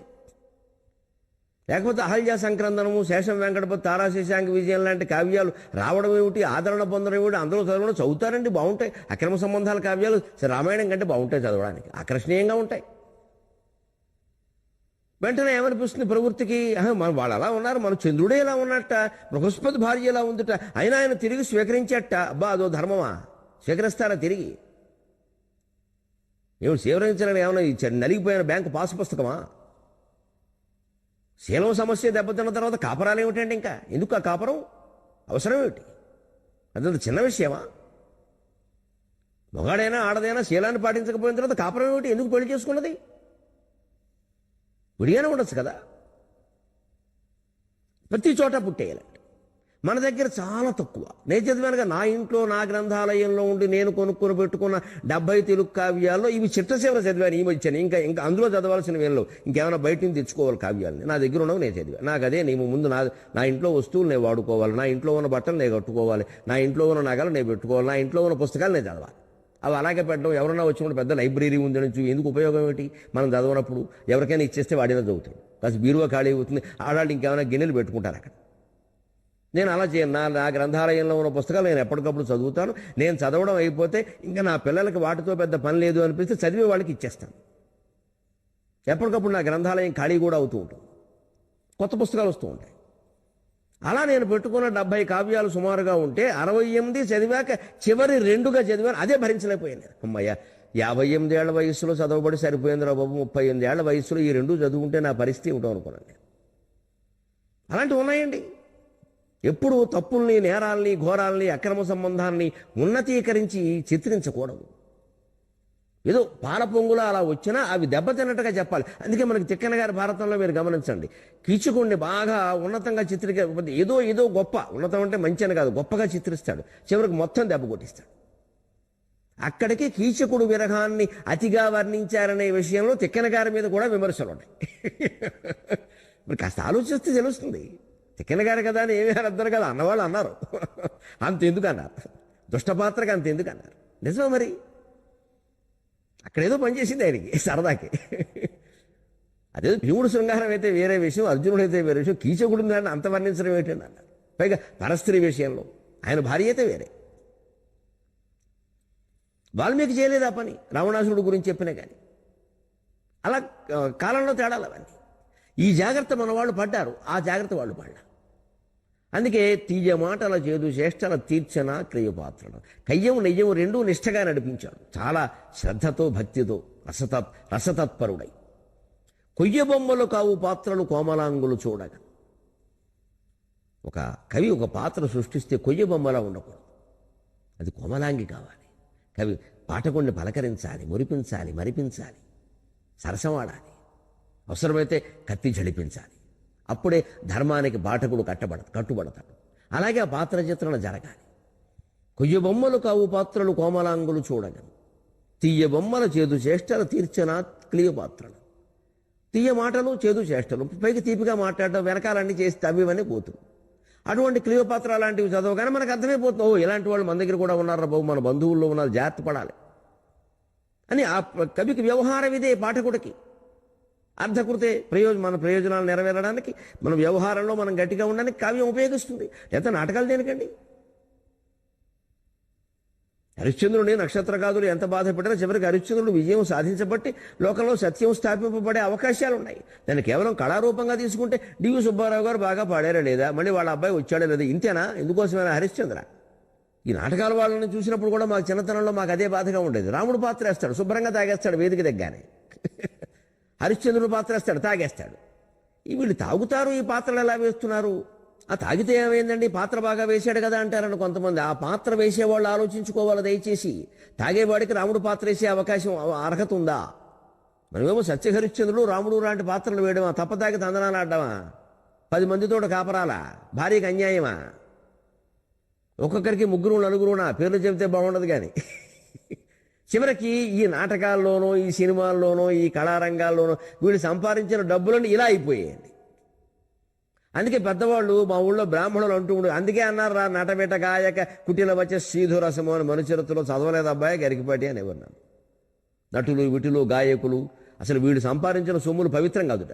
లేకపోతే అహల్య సంక్రందనము, శేషం వెంకటపతి, తారాశీశాంక విజయం లాంటి కావ్యాలు రావడం ఏమిటి, ఆదరణ పొందడం ఏమిటి, అందరూ చదవడం చదువుతారండి, బాగుంటాయి. అక్రమ సంబంధాల కావ్యాలు రామాయణం కంటే బాగుంటాయి చదవడానికి, ఆకర్షణీయంగా ఉంటాయి. వెంటనే ఏమనిపిస్తుంది ప్రవృత్తికి, వాళ్ళు అలా ఉన్నారు, మన చంద్రుడే ఇలా ఉన్నట్ట, బృహస్పతి భార్య ఇలా ఉందిట, అయినా ఆయన తిరిగి స్వీకరించేట. అబ్బా అదో ధర్మమా? స్వీకరిస్తారా తిరిగి? ఏమిటి స్వీకరించాలని ఏమైనా నలిగిపోయిన బ్యాంకు పాసు పుస్తకమా? శీలం సమస్య దెబ్బతిన్న తర్వాత కాపరాలు ఏమిటండి? ఇంకా ఎందుకు ఆ కాపరం? అవసరం ఏమిటి? అదంత చిన్న విషయమా? మొగాడైనా ఆడదైనా శీలాన్ని పాటించకపోయిన తర్వాత కాపరం ఏమిటి? ఎందుకు పెళ్లి చేసుకున్నది? విడిగానే ఉండొచ్చు కదా. ప్రతి చోట పుట్టేయాలండి. మన దగ్గర చాలా తక్కువ. నేను చదివానుగా, నా ఇంట్లో నా గ్రంథాలయంలో ఉండి నేను కొనుక్కొని పెట్టుకున్న 70 తెలుగు కావ్యాల్లో ఇవి చిట్టచివర చదివాను ఈ మధ్యన. ఇంకా అందులో చదవాల్సిన వీళ్ళు ఇంకేమైనా బయట నుంచి తెచ్చుకోవాలి కావ్యాలని. నా దగ్గర ఉన్నవి నేను చదివాను. నాకు అదే నేను ముందు నా ఇంట్లో వస్తువులు నేను వాడుకోవాలి, నా ఇంట్లో ఉన్న బట్టలు నేను కట్టుకోవాలి, నా ఇంట్లో ఉన్న నగలు నేను పెట్టుకోవాలి, నా ఇంట్లో ఉన్న పుస్తకాలు నేను చదవాలి. అవి అలాగే పెట్టడం, ఎవరన్నా వచ్చినప్పుడు పెద్ద లైబ్రరీ ఉందని ఎందుకు ఉపయోగం ఏంటి? మనం చదవనప్పుడు ఎవరికైనా ఇచ్చేస్తే వాడినా చదువుతాడు. కాస్త బీరువా ఖాళీ అవుతుంది, ఆడాళ్ళు ఇంకేమైనా గిన్నెలు పెట్టుకుంటారు అక్కడ. నేను అలా చేయను. నా గ్రంథాలయంలో ఉన్న పుస్తకాలు నేను ఎప్పటికప్పుడు చదువుతాను. నేను చదవడం అయిపోతే ఇంకా నా పిల్లలకి వాటితో పెద్ద పని లేదు అనిపిస్తే చదివే వాళ్ళకి ఇచ్చేస్తాను. ఎప్పటికప్పుడు నా గ్రంథాలయం ఖాళీ కూడా అవుతూ ఉంటుంది, కొత్త పుస్తకాలు వస్తూ ఉంటాయి. అలా నేను పెట్టుకున్న 70 కావ్యాలు సుమారుగా ఉంటే 68 చదివాక చివరి 2గా చదివాను. అదే భరించలేకపోయాను. అమ్మయ్య, 58 ఏళ్ల వయసులో చదవబడి సరిపోయిందిరా బాబు, 38 ఏళ్ల వయసులో ఈ 2 చదువుకుంటే నా పరిస్థితి ఏమిటో అనుకున్నాను నేను. అలాంటివి ఉన్నాయండి. ఎప్పుడూ తప్పుల్ని, నేరాల్ని, ఘోరాల్ని, అక్రమ సంబంధాన్ని ఉన్నతీకరించి చిత్రించకూడదు. ఏదో పాల పొంగులా అలా వచ్చినా అవి దెబ్బతిన్నట్టుగా చెప్పాలి. అందుకే మనకి తిక్కన గారి భారతంలో మీరు గమనించండి, కీచకుడిని బాగా ఉన్నతంగా ఏదో గొప్ప, ఉన్నతం అంటే మంచి అని కాదు, గొప్పగా చిత్రిస్తాడు, చివరికి మొత్తం దెబ్బ కొట్టిస్తాడు. అక్కడికి కీచకుడు విరహాన్ని అతిగా వర్ణించారనే విషయంలో తిక్కన గారి మీద కూడా విమర్శలు ఉన్నాయి. మరి కాస్త ఆలోచిస్తే తెలుస్తుంది. తిక్కన గారు కదా అని ఏమీ అర్థం కదా అన్నవాళ్ళు అన్నారు. అంతెందుకు అన్నారు, దుష్టపాత్రకి అంతెందుకు అన్నారు. నిజమా? మరి అక్కడేదో పనిచేసింది ఆయనకి సరదాకి. అదే భీముడు శృంగారం అయితే వేరే విషయం, అర్జునుడు అయితే వేరే విషయం, కీచకుడు దాన్ని అంత వర్ణించడం ఏంటండి అన్నారు. పైగా పరస్త్రీ విషయంలో ఆయన భార్య అయితే వేరే. వాల్మీకి చేయలేదు ఆ పని, రావణాసురుడు గురించి చెప్పినా కానీ. అలా కాలంలో తేడాలు అవన్నీ. ఈ జాగ్రత్త మన వాళ్ళు పడ్డారు, ఆ జాగ్రత్త వాళ్ళు పడ్డారు. అందుకే తీయ మాటల చేదు చేష్టల తీర్చన క్రియపాత్రన, కయ్యం నెయ్యం 2 నిష్ఠగా నడిపించాడు. చాలా శ్రద్ధతో, భక్తితో, రసతత్పరుడై. కొయ్య బొమ్మలు కావు పాత్రలు కోమలాంగులు చూడగా. ఒక కవి ఒక పాత్ర సృష్టిస్తే కొయ్య బొమ్మలా ఉండకూడదు, అది కోమలాంగి కావాలి. కవి పాఠకుడిని పలకరించాలి, మురిపించాలి, మరిపించాలి, సరసమాడాలి, అవసరమైతే కత్తి జడిపించాలి. అప్పుడే ధర్మానికి పాఠకుడు కట్టుబడతాడు. అలాగే ఆ పాత్ర చిత్రణ జరగాలి. కొయ్య బొమ్మలు కావు పాత్రలు కోమలాంగులు చూడగను, తీయ బొమ్మల చేదు చేష్టలు తీర్చన క్లియోపాత్రలు. తీయ మాటలు, చేదు చేష్టలు, పైకి తీపిగా మాట్లాడటం, వెనకాలన్నీ చేస్తే అవివన్నీ పోతుంది. అటువంటి క్లియోపాత్ర లాంటివి చదవగానే మనకు అర్థమైపోతుంది, ఓ ఇలాంటి వాళ్ళు మన దగ్గర కూడా ఉన్నారా బాబు, మన బంధువుల్లో ఉన్నారు, జాగ్రత్త పడాలి అని. ఆ కవికి వ్యవహారం ఇదే, పాఠకుడికి అర్థకృతే మన ప్రయోజనాలు నెరవేరడానికి, మన వ్యవహారంలో మనం గట్టిగా ఉండడానికి కావ్యం ఉపయోగిస్తుంది. లేదా నాటకాలు దేనికండి? హరిశ్చంద్రుని నక్షత్రకాదులు ఎంత బాధపడ్డారో చివరికి హరిశ్చంద్రుడు విజయం సాధించబట్టి లోకంలో సత్యం స్థాపింపబడే అవకాశాలు ఉన్నాయి. దాన్ని కేవలం కళారూపంగా తీసుకుంటే డివి సుబ్బారావు గారు బాగా పాడారా లేదా, మళ్ళీ వాళ్ళ అబ్బాయి వచ్చాడా లేదా, ఇంతేనా? ఎందుకోసమైనా హరిశ్చంద్ర? ఈ నాటకాల వాళ్ళని చూసినప్పుడు కూడా మాకు చిన్నతనంలో మాకు అదే బాధగా ఉండేది. రాముడు పాత్ర వేస్తాడు, శుభ్రంగా తాగేస్తాడు వేదిక దగ్గరనే. హరిశ్చంద్రుడు పాత్ర వేస్తాడు, తాగేస్తాడు. వీళ్ళు తాగుతారు, ఈ పాత్రలు ఎలా వేస్తున్నారు? ఆ తాగితే ఏమైందండి, పాత్ర బాగా వేశాడు కదా అంటారని కొంతమంది. ఆ పాత్ర వేసేవాళ్ళు ఆలోచించుకోవాలి దయచేసి. తాగేవాడికి రాముడు పాత్ర వేసే అవకాశం, అర్హత ఉందా? మనమేమో సత్యహరిశ్చంద్రుడు, రాముడు లాంటి పాత్రలు వేయడమా, తప్పతాగి తందనాలు ఆడమా, 10 మందితో కాపరాలా, భార్యకి అన్యాయమా, ఒక్కొక్కరికి 3 4 పేర్లు చెబితే బాగుండదు కానీ. చివరికి ఈ నాటకాల్లోనో, ఈ సినిమాల్లోనో, ఈ కళారంగాల్లోనో వీళ్ళు సంపాదించిన డబ్బులను ఇలా అయిపోయాయండి. అందుకే పెద్దవాళ్ళు మా ఊళ్ళో బ్రాహ్మణులు అంటూ ఉండే, అందుకే అన్నారు రా నటబెట గాయక కుటిల వచ్చే శ్రీధురసము అని మనుచరిత్రలో చదవలేదు అబ్బాయి గరికిపాటి అని ఎవరు. నటులు, విటులు, గాయకులు, అసలు వీళ్ళు సంపాదించిన సొమ్ములు పవిత్రం కాదుట.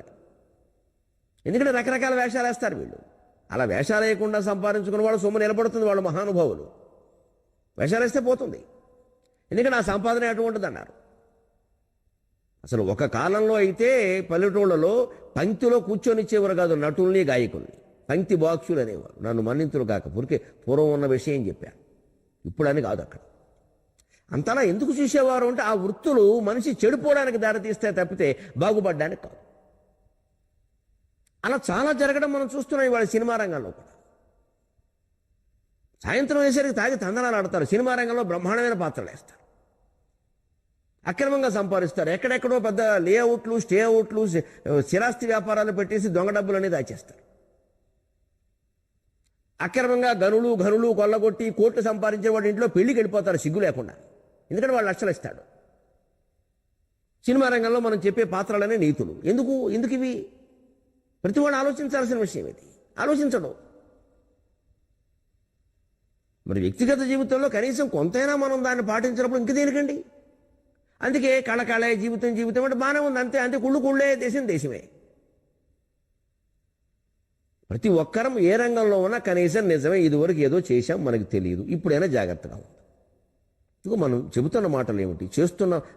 ఎందుకంటే రకరకాల వేషాలు వేస్తారు వీళ్ళు. అలా వేషాలు వేయకుండా సంపాదించుకున్న వాళ్ళు సొమ్ము నిలబడుతుంది, వాళ్ళు మహానుభావులు. వేషాలు వేస్తే పోతుంది, ఎందుకంటే ఆ సంపాదన అటువంటిది అన్నారు. అసలు ఒక కాలంలో అయితే పల్లెటూళ్ళలో పంక్తిలో కూర్చొనిచ్చేవారు కాదు నటుల్ని, గాయకుల్ని. పంక్తి బాక్షులు అనేవారు. నన్ను మన్నింతులు కాక పూర్కే పూర్వం ఉన్న విషయం చెప్పాను, ఇప్పుడని కాదు. అక్కడ అంతలా ఎందుకు చూసేవారు అంటే ఆ వృత్తులు మనిషి చెడిపోవడానికి దారితీస్తే తప్పితే బాగుపడడానికి కాదు. అలా చాలా జరగడం మనం చూస్తున్నాం ఇవాళ సినిమా రంగంలో కూడా. సాయంత్రం వేసరికి తాగి తందనాలు ఆడతారు, సినిమా రంగంలో బ్రహ్మాండమైన పాత్రలు వేస్తారు, అక్రమంగా సంపాదిస్తారు. ఎక్కడెక్కడో పెద్ద లేఅవుట్లు, స్టే అవుట్లు, స్థిరాస్తి వ్యాపారాలు పెట్టేసి దొంగ డబ్బులన్నీ దాచేస్తారు. అక్రమంగా గనులు కొల్లగొట్టి కోట్లు సంపాదించిన వాడి ఇంట్లో పెళ్లికి వెళ్ళిపోతారు సిగ్గు లేకుండా, ఎందుకంటే వాళ్ళు లక్షలు ఇస్తాడు. సినిమా రంగంలో మనం చెప్పే పాత్రలనే నీతులు. ఎందుకు ఇవి? ప్రతి వాడు ఆలోచించాల్సిన విషయం ఇది. ఆలోచించడం. మరి వ్యక్తిగత జీవితంలో కనీసం కొంతైనా మనం దాన్ని పాటించినప్పుడు ఇంక దేనికండి? అందుకే కళకళే జీవితం జీవితం అంటే బాగానే ఉంది, అంతే అంతే, కుళ్ళు కుళ్ళే, దేశం దేశమే. ప్రతి ఒక్కరం ఏ రంగంలో ఉన్నా కనీసం నిజమే ఇదివరకు ఏదో చేశాం, మనకు తెలియదు, ఇప్పుడైనా జాగ్రత్తగా ఉంది. ఇదిగో మనం చెబుతున్న మాటలు ఏమిటి,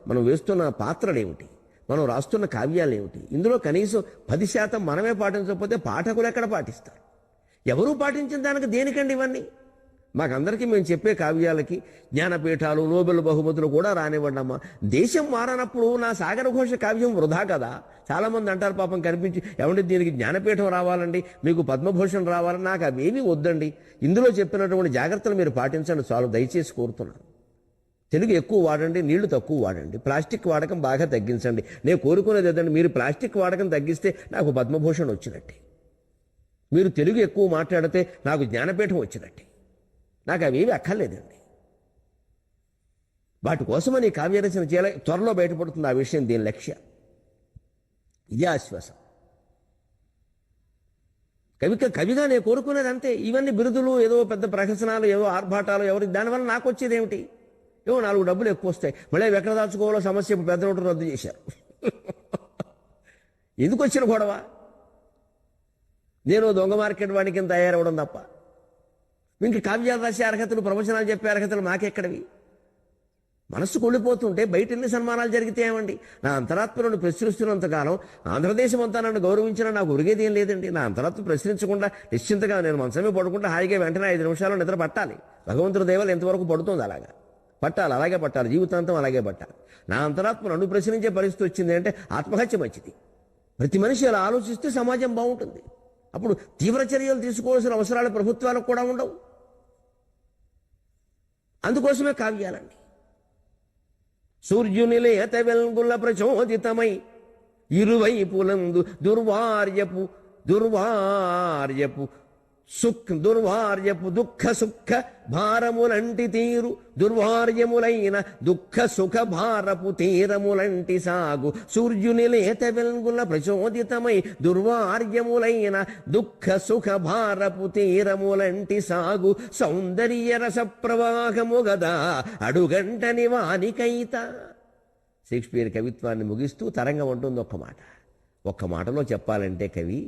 మనం వేస్తున్న పాత్రలు ఏమిటి, మనం రాస్తున్న కావ్యాలు ఏమిటి, ఇందులో కనీసం 10% మనమే పాటించకపోతే పాఠకులు ఎక్కడ పాటిస్తారు? ఎవరూ పాటించిన దానికి దేనికండి ఇవన్నీ? మాకందరికీ మేము చెప్పే కావ్యాలకి జ్ఞానపీఠాలు, నోబెల్ బహుమతులు కూడా రానివ్వండమ్మా. దేశం మారనప్పుడు నా సాగర ఘోష కావ్యం వృధా కదా. చాలామంది అంటారు పాపం కనిపించి, ఏమంటే దీనికి జ్ఞానపీఠం రావాలండి, మీకు పద్మభూషణ్ రావాలని. నాకు అవేమీ వద్దండి, ఇందులో చెప్పినటువంటి జాగ్రత్తలు మీరు పాటించండి చాలు, దయచేసి కోరుతున్నాను. తెలుగు ఎక్కువ వాడండి, నీళ్లు తక్కువ వాడండి, ప్లాస్టిక్ వాడకం బాగా తగ్గించండి. నేను కోరుకునేది ఏదండి, మీరు ప్లాస్టిక్ వాడకం తగ్గిస్తే నాకు పద్మభూషణ్ వచ్చినట్టే, మీరు తెలుగు ఎక్కువ మాట్లాడితే నాకు జ్ఞానపీఠం వచ్చినట్టే. నాకు అవేవి అక్కర్లేదండి. వాటి కోసమని కావ్యరచన చేయాలి. త్వరలో బయటపడుతుంది ఆ విషయం, దీని లక్ష్యం. ఇదే ఆశ్వాసం. కవిగా నేను కోరుకునేది అంతే. ఇవన్నీ బిరుదులు, ఏదో పెద్ద ప్రహసనాలు, ఏవో ఆర్భాటాలు, దానివల్ల నాకు వచ్చేది ఏమిటి? ఏవో 4 డబ్బులు ఎక్కువ వస్తాయి. మళ్ళీ ఎక్కడ దాచుకోవాలో సమస్య, పెద్ద నోటు రద్దు చేశారు. ఎందుకు వచ్చిన గొడవ? నేను దొంగ మార్కెట్ వాడి కింద తయారవడం తప్ప ఇంక కావ్యాలు రాసే అర్హతలు, ప్రవచనాలు చెప్పే అర్హతలు మాకెక్కడవి? మనస్సు కొళ్ళిపోతుంటే బయట ఎన్ని సన్మానాలు జరిగితే ఏమండి? నా అంతరాత్మను ప్రశ్నిస్తున్నంతకాలం ఆంధ్రదేశం అంతా నన్ను గౌరవించినా నాకు ఉరిగేది ఏం లేదండి. నా అంతరాత్మ ప్రశ్నించకుండా నిశ్చింతగా నేను మనసమే పడుకుంటే హాయిగా వెంటనే 5 నిమిషాలు నిద్ర పట్టాలి. భగవంతుడి దయవల్ల ఎంతవరకు పడుతుంది అలాగా పట్టాలి, అలాగే పట్టాలి, జీవితాంతం అలాగే పట్టాలి. నా అంతరాత్మ నన్ను ప్రశ్నించే పరిస్థితి వచ్చింది అంటే ఆత్మహత్య మంచిది. ప్రతి మనిషి అలా ఆలోచిస్తే సమాజం బాగుంటుంది. అప్పుడు తీవ్ర చర్యలు తీసుకోవాల్సిన అవసరాలు ప్రభుత్వాలకు కూడా ఉండవు. అందుకోసమే కావ్యాలండి. సూర్యుని లేత వెల్గుల ప్రచోదితమై ఇరువైపులందు దుర్వార్యపు దుఃఖ సుఖ భారములంటి తీరు, దుర్వార్యములైన దుఃఖ సుఖ భారపు తీరములంటి సాగు. సూర్యుని లేత వెల్గుల ప్రచోదితమై దుర్వార్యములైన దుఃఖ సుఖ భారపు తీరములంటి సాగు. సౌందర్య రస ప్రవాహము గదా అడుగంటని వానికైత. షేక్స్పియర్ కవిత్వాన్ని ముగిస్తూ తరంగం ఉంటుంది ఒక్క మాటలో చెప్పాలంటే కవి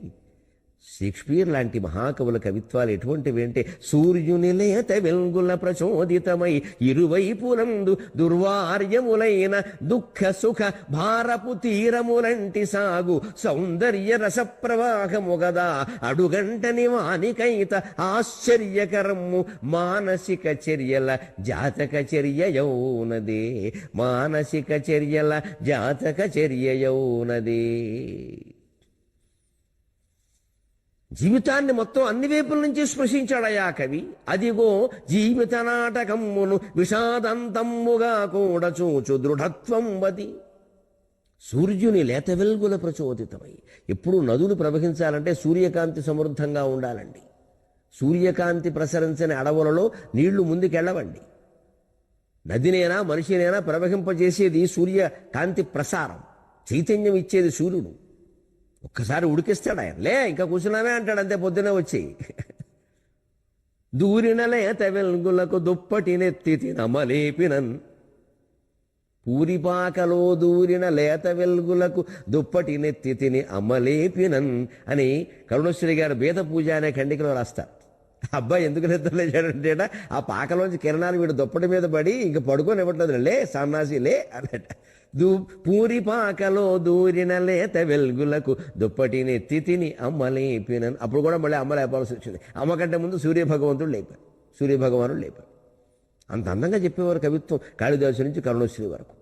షేక్స్పియర్ లాంటి మహాకవుల కవిత్వాలు ఎటువంటివి అంటే, సూర్యుని లేత వెల్గుల ప్రచోదితమై ఇరువైపులందు దుర్వార్యములైన దుఃఖ సుఖ భారపు తీరములంటి సాగు. సౌందర్య రస ప్రవాహము గదా అడుగంటని వానికైత. ఆశ్చర్యకరము మానసిక చర్యల జాతక చర్యయౌనదే, మానసిక చర్యల జాతక చర్యయౌనదే. జీవితాన్ని మొత్తం అన్ని వైపుల నుంచి స్పృశించాడయా కవి. అదిగో జీవిత నాటకమ్మును విషాదంతమ్ముగా కూడా చూచు దృఢత్వం వది. సూర్యుని లేత వెల్గుల ప్రచోదితమై. ఎప్పుడు నదులు ప్రవహించాలంటే సూర్యకాంతి సమృద్ధంగా ఉండాలండి. సూర్యకాంతి ప్రసరించని అడవులలో నీళ్లు ముందుకెళ్ళవండి. నదినైనా మనిషినైనా ప్రవహింపజేసేది సూర్యకాంతి ప్రసారం, చైతన్యం ఇచ్చేది సూర్యుడు. ఒక్కసారి ఉడికిస్తాడు ఆయన, లే ఇంకా కూర్చున్నామే అంటాడు అంతే, పొద్దునే వచ్చి. దూరిన లేత వెల్గులకు దుప్పటి నెత్తి తినమలేపినన్. పూరిపాకలో దూరిన లేత వెల్గులకు దుప్పటి నెత్తి తిని అమలేపినన్ అని కరుణశ్రీ గారు బేద పూజ అనే ఖండికలో రాస్తారు. అబ్బాయి ఎందుకు నిద్రలేచాడంటే, ఆ పాకలోంచి కిరణాలు వీడు దుప్పటి మీద పడి ఇంక పడుకొని ఇవ్వట్లేదు, లే సన్నాసి లే అన్నట. పూరిపాకలో దూరిన లేత వెల్గులకు దుప్పటి నెత్తి తిని అమ్మలేపినన్. అప్పుడు కూడా మళ్ళీ అమ్మ లేపాల్సి వచ్చింది. అమ్మ కంటే ముందు సూర్యభగవంతుడు లేపారు. అంత అందంగా చెప్పేవారు కవిత్వం, కాళిదాసు నుంచి కరుణశ్రీ వరకు.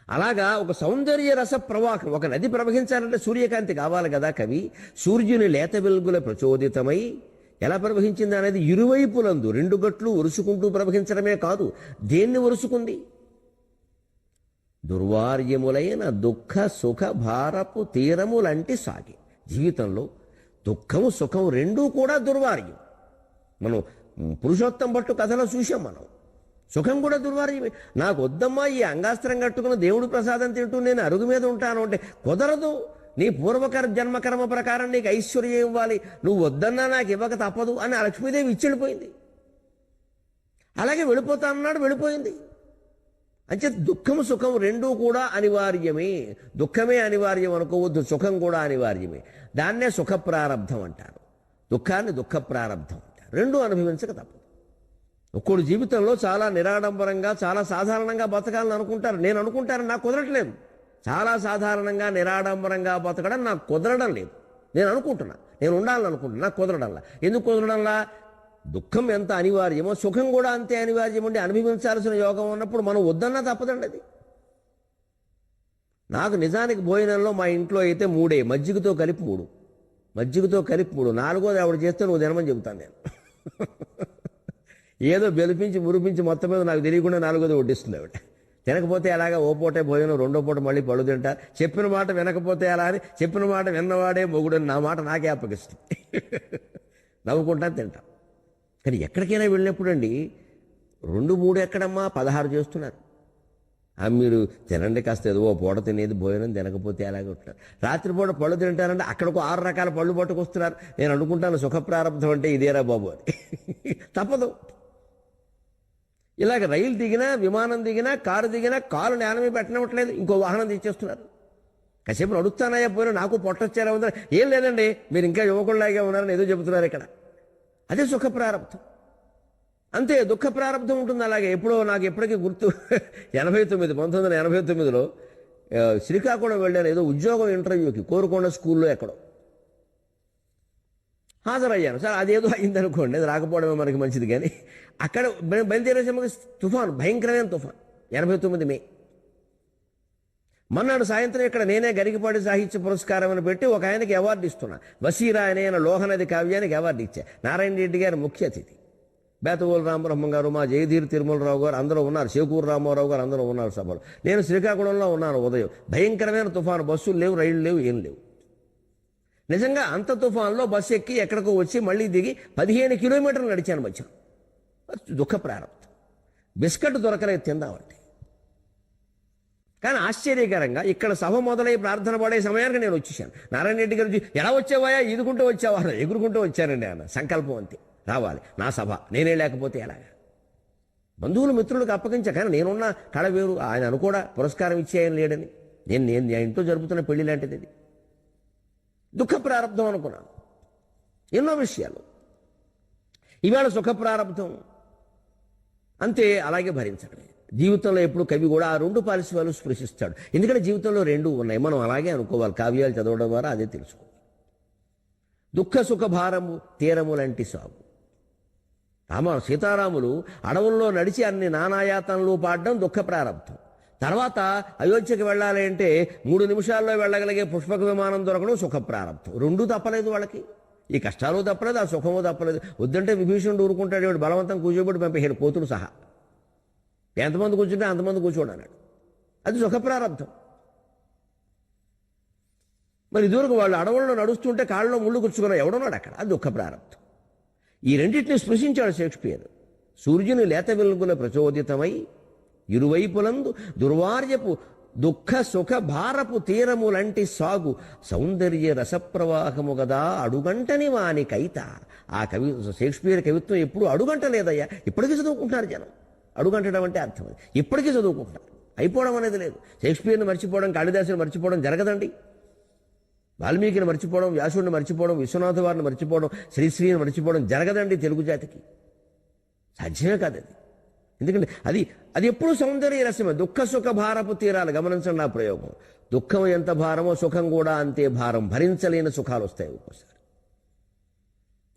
అలాగా ఒక సౌందర్య రస ప్రవాహం, ఒక నది ప్రవహించాలంటే సూర్యకాంతి కావాలి కదా కవి. సూర్యుని లేత వెలుగుల ప్రచోదితమై ఎలా ప్రవహించింది అనేది ఇరువైపులందు 2 గట్లు ఒరుసుకుంటూ ప్రవహించడమే కాదు, దేన్ని ఒరుసుకుంది? దుర్వార్యములైన దుఃఖ సుఖ భారపు తీరములంటి సాగి. జీవితంలో దుఃఖము సుఖం రెండూ కూడా దుర్వార్యం. మనం పురుషోత్తం భట్టు కథలో చూసాం. మనం సుఖం కూడా దుర్వార్యమే. నాకు వద్దమ్మా ఈ అంగాస్త్రం కట్టుకుని దేవుడు ప్రసాదం తింటూ నేను అరుగు మీద ఉంటాను అంటే కుదరదు. నీ పూర్వకర జన్మకర్మ ప్రకారం నీకు ఐశ్వర్యం ఇవ్వాలి, నువ్వు వద్దన్నా నాకు ఇవ్వక తప్పదు అని ఆ లక్ష్మీదేవి ఇచ్చెళ్ళిపోయింది. అలాగే వెళ్ళిపోతానన్నాడు, వెళ్ళిపోయింది. అంటే దుఃఖం సుఖం రెండూ కూడా అనివార్యమే. దుఃఖమే అనివార్యం అనుకోవద్దు, సుఖం కూడా అనివార్యమే. దాన్నే సుఖ ప్రారబ్ధం అంటారు, దుఃఖాన్ని దుఃఖ ప్రారబ్ధం అంటారు. రెండూ అనుభవించక తప్పదు. ఒక్కోడు జీవితంలో చాలా నిరాడంబరంగా చాలా సాధారణంగా బతకాలని అనుకుంటారు. నేను అనుకుంటాను, నాకు కుదరట్లేదు. చాలా సాధారణంగా నిరాడంబరంగా బతకడం నాకు కుదరడం లేదు. నేను అనుకుంటున్నా, నేను ఉండాలని అనుకుంటున్నా, నాకు కుదరడంలా. ఎందుకు కుదరడంలా? దుఃఖం ఎంత అనివార్యమో సుఖం కూడా అంతే అనివార్యం ఉండి అనుభవించాల్సిన యోగం ఉన్నప్పుడు మనం వద్దన్నా తప్పదండి అది. నాకు నిజానికి భోజనంలో మా ఇంట్లో అయితే 3 మజ్జిగతో కలిపి 3, మజ్జిగతో కలిపి 3, 4వది ఆవిడ చేస్తే నువ్వు తినమని చెబుతాను నేను. ఏదో బెలిపించి మురిపించి మొత్తం మీద నాకు తెలియకుండా 4వది వడ్డిస్తుంది ఆవిడ. తినకపోతే అలాగా ఓ పూటే భోజనం, 2వ పూట మళ్ళీ పళ్ళు తింటారు. చెప్పిన మాట వినకపోతే అలా అని, చెప్పిన మాట విన్నవాడే మొగుడని నా మాట నాకే అప్పగిస్తుంది. నవ్వుకుంటా తింటాం. కానీ ఎక్కడికైనా వెళ్ళినప్పుడు అండి 2, 3 ఎక్కడమ్మా 16 చేస్తున్నారు. మీరు తినండి కాస్త, ఏదో ఓ పూట తినేది భోజనం, తినకపోతే అలాగే ఉంటున్నారు. రాత్రిపూట పళ్ళు తింటారంటే అక్కడికి 6 రకాల పళ్ళు పట్టుకొస్తున్నారు. నేను అనుకుంటాను సుఖ ప్రారంభం అంటే ఇదేరా బాబు అని. తప్పదు. ఇలాగ రైలు దిగినా, విమానం దిగినా, కారు దిగినా కాలు నేల మీద పెట్టనివ్వట్లేదు, ఇంకో వాహనం తెచ్చేస్తున్నారు. కాసేపు నడుస్తానయ్యా పోయినా నాకు పొట్టొచ్చేలా ఉందని. ఏం లేదండి, మీరు ఇంకా యువకుల్లాగే ఉన్నారని ఏదో చెబుతున్నారు ఇక్కడ. అదే సుఖ ప్రారంభం. అంతే దుఃఖ ప్రారంభం ఉంటుంది. అలాగే ఎప్పుడో నాకు ఎప్పటికీ గుర్తు 1989లో శ్రీకాకుళం వెళ్ళాను ఏదో ఉద్యోగం ఇంటర్వ్యూకి, కోరుకొండ స్కూల్లో ఎక్కడో హాజరయ్యాను. సార్ అదేదో అయిందనుకోండి, అది రాకపోవడమే మనకి మంచిది. కానీ అక్కడ బయలుదేరే సమయంలో తుఫాను, భయంకరమైన తుఫాను, 89 మే. మన్నాడు సాయంత్రం ఇక్కడ నేనే గరికపాటి సాహిత్య పురస్కారం అని పెట్టి ఒక ఆయనకి అవార్డు ఇస్తున్నా. వసీరా అనే లోహనది కావ్యానికి అవార్డు ఇచ్చా. నారాయణ రెడ్డి గారు ముఖ్య అతిథి, బేతవోలు రామబ్రహ్మం గారు, మా జయధీర్ తిరుమలరావు గారు అందరూ ఉన్నారు, చేకూరు రామారావు గారు అందరూ ఉన్నారు సభలో. నేను శ్రీకాకుళంలో ఉన్నాను. ఉదయం భయంకరమైన తుఫాను, బస్సులు లేవు, రైళ్లు లేవు, ఏం లేవు. నిజంగా అంత తుఫాన్లో బస్సు ఎక్కి ఎక్కడికో వచ్చి మళ్ళీ దిగి 15 కిలోమీటర్లు నడిచాను మధ్యాహ్నం. దుఃఖ ప్రారంభం. బిస్కెట్ దొరకలేదు తిందామంటే. కానీ ఆశ్చర్యకరంగా ఇక్కడ సభ మొదలై ప్రార్థన పడే సమయానికి నేను వచ్చేసాను. నారాయణ రెడ్డి గారు ఎలా వచ్చావాయా, ఈదుకుంటూ వచ్చావా? ఎగురుకుంటూ వచ్చానండి ఆయన. సంకల్పం అంతే, రావాలి నా సభ, నేనే లేకపోతే ఎలాగా. బంధువులు మిత్రులకు అప్పగించా. కానీ నేనున్న కళ వేరు. ఆయన అనుకోడా పురస్కారం ఇచ్చే ఆయన లేడని. నేను ఇంట్లో జరుపుతున్న పెళ్లి లాంటిది ఇది. దుఃఖ ప్రారంభం అనుకున్నాను ఎన్నో విషయాలు. ఇవాళ సుఖ ప్రారంభం అంతే, అలాగే భరించడమే. జీవితంలో ఎప్పుడు కవి కూడా ఆ 2 పార్శ్వాలు స్పృశిస్తాడు. ఎందుకంటే జీవితంలో 2 ఉన్నాయి. మనం అలాగే అనుకోవాలి. కావ్యాలు చదవడం ద్వారా అదే తెలుసుకోవాలి. దుఃఖ సుఖ భారము తీరము లాంటి సాగు. సీతారాములు అడవుల్లో నడిచి అన్ని నానాయాతనలు పాడడం దుఃఖ ప్రారంభం. తర్వాత అయోధ్యకి వెళ్ళాలి అంటే 3 నిమిషాల్లో వెళ్ళగలిగే పుష్పక విమానం దొరకడం సుఖ ప్రారంభం. 2 తప్పలేదు వాళ్ళకి. ఈ కష్టాలు తప్పలేదు, ఆ సుఖము తప్పలేదు. వద్దంటే విభీషణుడు ఊరుకుంటాడు, వాడు బలవంతం కూర్చోబెట్టి పంపేశాడు కోతులు సహా. ఎంతమంది కూర్చుంటే అంతమంది కూర్చోడు అన్నాడు. అది సుఖ ప్రారంభం. మరి ఇదివరకు వాళ్ళు అడవుల్లో నడుస్తుంటే కాళ్ళలో ముళ్ళు కూర్చుకున్న ఎవడున్నాడు అక్కడ, అది దుఃఖ ప్రారంభం. ఈ రెండింటిని స్పృశించాడు షేక్స్పియర్. సూర్యుని లేత వెలుగుల ప్రచోదితమై ఇరువైపులందు దుర్వార్యపు దుఃఖ సుఖ భారపు తీరములంటి సాగు సౌందర్య రసప్రవాహము గదా అడుగంటని వాని కైత. ఆ షేక్స్పియర్ కవిత్వం ఎప్పుడు అడుగంట లేదయ్యా. ఇప్పటికీ చదువుకుంటున్నారు జనం. అడుగంటడం అంటే అర్థం అది. ఇప్పటికీ చదువుకుంటున్నారు. అయిపోవడం అనేది లేదు. షేక్స్పియర్ని మర్చిపోవడం, కాళిదాసుని మర్చిపోవడం జరగదండి. వాల్మీకిని మర్చిపోవడం, వ్యాసుడిని మర్చిపోవడం, విశ్వనాథ వారిని మర్చిపోవడం, శ్రీశ్రీని మర్చిపోవడం జరగదండి తెలుగు జాతికి. సాధ్యమే కాదు అది. ఎందుకంటే అది ఎప్పుడు సౌందర్య రసమే. దుఃఖ సుఖ భారపు తీరాలు. గమనించండి ఆ ప్రయోగం. దుఃఖం ఎంత భారమో సుఖం కూడా అంతే భారం. భరించలేని సుఖాలు వస్తాయి ఒక్కోసారి.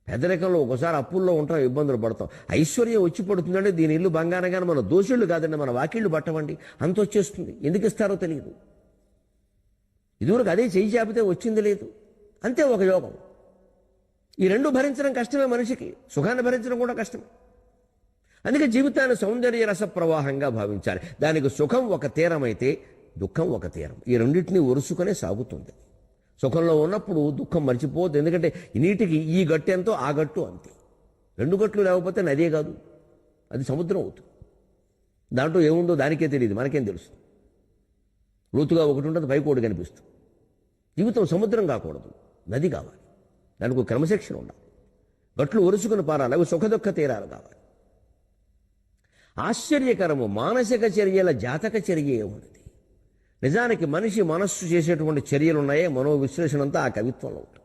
పేదరికంలో ఒక్కోసారి అప్పుల్లో ఉంటాం, ఇబ్బందులు పడతాం. ఐశ్వర్యం వచ్చి పడుతుందంటే దీని ఇల్లు బంగారంగానే మన దోషుళ్ళు కాదండి, మన వాకిళ్ళు పట్టవండి, అంత వచ్చేస్తుంది. ఎందుకు ఇస్తారో తెలియదు. ఇదివరకు అదే చెయ్యి చాపితే వచ్చింది లేదు. అంతే ఒక యోగం. ఈ 2 భరించడం కష్టమే మనిషికి. సుఖాన్ని భరించడం కూడా కష్టమే. అందుకే జీవితాన్ని సౌందర్య రస ప్రవాహంగా భావించాలి. దానికి సుఖం ఒక తీరమైతే దుఃఖం ఒక తీరం. ఈ రెండింటినీ ఒరుసుకునే సాగుతుంది. సుఖంలో ఉన్నప్పుడు దుఃఖం మర్చిపోవద్దు. ఎందుకంటే నీటికి ఈ గట్టు ఎంతో ఆ గట్టు అంతే. 2 గట్లు లేకపోతే నదే కాదు, అది సముద్రం అవుతుంది. దాంట్లో ఏముందో దానికే తెలియదు, మనకేం తెలుసు. లోతుగా ఒకటి ఉంటుంది, పైకి ఒకటి కనిపిస్తుంది. జీవితం సముద్రం కాకూడదు, నది కావాలి. దానికి ఒక క్రమశిక్షణ ఉండాలి. గట్లు ఒరుసుకుని పారాలి. అవి సుఖ దుఃఖ తీరాలు కావాలి. ఆశ్చర్యకరము మానసిక చర్యల జాతక చర్యే ఉన్నది. నిజానికి మనిషి మనస్సు చేసేటువంటి చర్యలు ఉన్నాయే, మనోవిశ్లేషణ అంతా ఆ కవిత్వంలో ఉంటుంది.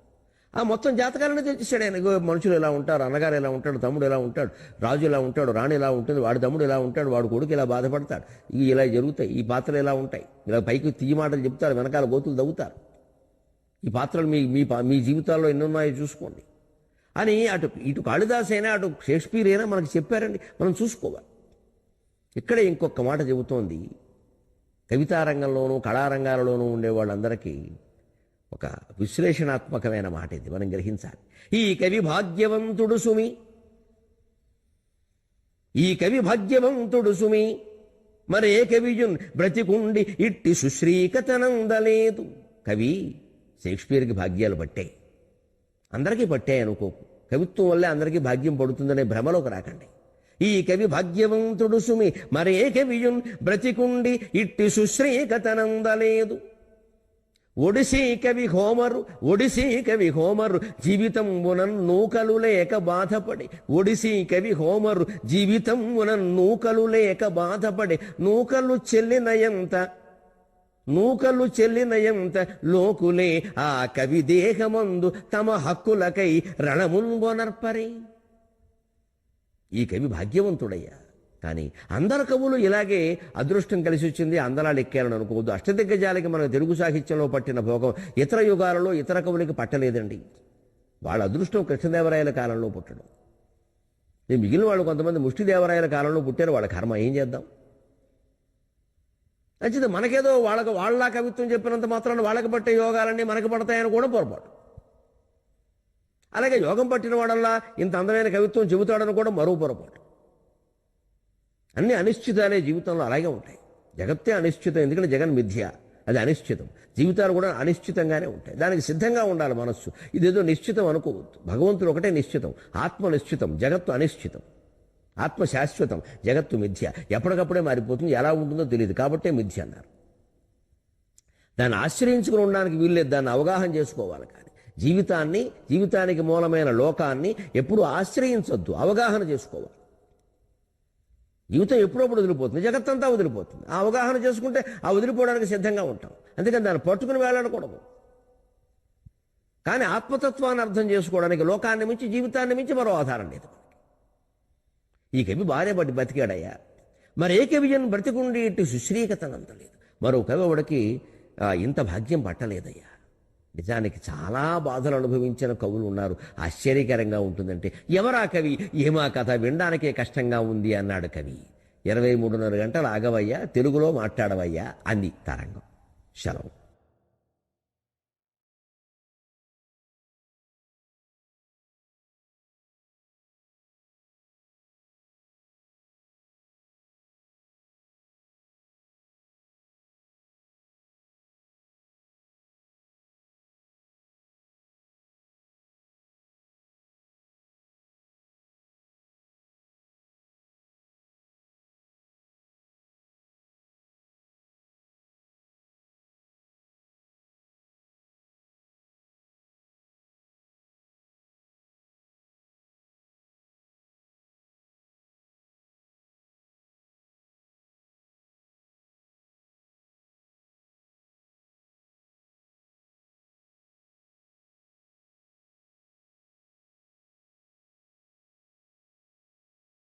ఆ మొత్తం జాతకాలను తెచ్చేసాడు ఆయన. ఇగో మనుషులు ఎలా ఉంటారు, అన్నగారు ఎలా ఉంటాడు, తమ్ముడు ఎలా ఉంటాడు, రాజు ఎలా ఉంటాడు, రాణి ఎలా ఉంటుంది, వాడి తమ్ముడు ఎలా ఉంటాడు, వాడు కొడుకు ఇలా బాధపడతాడు, ఇవి ఇలా జరుగుతాయి, ఈ పాత్రలు ఎలా ఉంటాయి, ఇలా పైకి తీయ మాటలు చెప్తారు, వెనకాల గోతులు దవ్వుతారు, ఈ పాత్రలు మీ మీ మీ జీవితాల్లో ఎన్నున్నాయో చూసుకోండి అని ఇటు కాళిదాస్ అయినా అటు షేక్స్పియర్ అయినా మనకు చెప్పారండి. మనం చూసుకోవాలి. ఇక్కడే ఇంకొక మాట చెబుతోంది. కవితారంగంలోనూ కళారంగాలలోనూ ఉండే వాళ్ళందరికీ ఒక విశ్లేషణాత్మకమైన మాట ఇది, మనం గ్రహించాలి. ఈ కవి భాగ్యవంతుడు సుమి, ఈ కవి భాగ్యవంతుడు సుమి, మరే కవియున్ బ్రతికుండి ఇట్టి సుశ్రీకతనందలేదు. కవి షేక్స్పియర్కి భాగ్యాలు పట్టాయి, అందరికీ పట్టాయి అనుకోకు. కవిత్వం వల్లే అందరికీ భాగ్యం పడుతుందనే భ్రమలోకి రాకండి. ఈ కవి భాగ్యవంతుడు సుమి, మరే కవియున్ బ్రతికుండి ఇట్టి సుశ్రీకతనందలేదు. ఒడిసీ కవి హోమరు జీవితంబునన్ నూకలు లేక బాధపడి, ఒడిసీ కవి హోమరు జీవితంబునన్ లేక బాధపడి, నూకలు చెల్లినయంత లోకులే ఆ కవి దేహమందు తమ హక్కులకై రణమున్గొనర్పరే. ఈ కవి భాగ్యవంతుడయ్యా. కానీ అందరు కవులు ఇలాగే అదృష్టం కలిసి వచ్చింది, అందలాలు ఎక్కాలని అనుకోవద్దు. అష్టదిగ్గజాలకి మన తెలుగు సాహిత్యంలో పట్టిన భోగం ఇతర యుగాలలో ఇతర కవులకి పట్టలేదండి. వాళ్ళ అదృష్టం కృష్ణదేవరాయల కాలంలో పుట్టడం. మిగిలిన వాళ్ళు కొంతమంది ముష్టిదేవరాయల కాలంలో పుట్టారు, వాళ్ళ కర్మ ఏం చేద్దాం. మంచిది, మనకేదో వాళ్ళ కవిత్వం చెప్పినంత మాత్రాన వాళ్ళకి పట్టే యోగాలన్నీ మనకి పడతాయని కూడా పొరపాటు. అలాగే యోగం పట్టిన వాడల్లా ఇంత అందమైన కవిత్వం చెబుతాడని కూడా మరో పొరపాటు. అన్ని అనిశ్చితాలే జీవితంలో అలాగే ఉంటాయి. జగత్తే అనిశ్చితం, ఎందుకంటే జగన్ మిథ్య, అది అనిశ్చితం. జీవితాలు కూడా అనిశ్చితంగానే ఉంటాయి. దానికి సిద్ధంగా ఉండాలి మనస్సు. ఇదేదో నిశ్చితం అనుకోవద్దు. భగవంతుడు ఒకటే నిశ్చితం, ఆత్మ నిశ్చితం, జగత్తు అనిశ్చితం. ఆత్మ శాశ్వతం, జగత్తు మిథ్య, ఎప్పటికప్పుడే మారిపోతుంది, ఎలా ఉంటుందో తెలియదు, కాబట్టే మిథ్య అన్నారు. దాన్ని ఆశ్రయించుకుని ఉండడానికి వీల్లేదు, దాన్ని అవగాహన చేసుకోవాలి. కానీ జీవితానికి మూలమైన లోకాన్ని ఎప్పుడు ఆశ్రయించొద్దు, అవగాహన చేసుకోవాలి. జీవితం ఎప్పుడప్పుడు వదిలిపోతుంది, జగత్తంతా వదిలిపోతుంది. ఆ అవగాహన చేసుకుంటే ఆ వదిలిపోవడానికి సిద్ధంగా ఉంటాం. అందుకని దాన్ని పట్టుకుని వేలాడకూడదు. కానీ ఆత్మతత్వాన్ని అర్థం చేసుకోవడానికి లోకాన్ని మించి, జీవితాన్ని మించి మరో ఆధారం లేదు. ఈ కవి భార్య పట్టి బతికాడయ్యా. మరి ఏ కవిజన్ బ్రతికుండి ఇటు సుశ్రీకతనంతలేదు. మరో కవి వాడికి ఇంత భాగ్యం పట్టలేదయ్యా. నిజానికి చాలా బాధలు అనుభవించిన కవులు ఉన్నారు. ఆశ్చర్యకరంగా ఉంటుందంటే, ఎవరా కవి, ఏమా కథ, వినడానికే కష్టంగా ఉంది అన్నాడు కవి. 23:30 గంటలు ఆగవయ్యా, తెలుగులో మాట్లాడవయ్యా అంది తరంగం. సెలవు.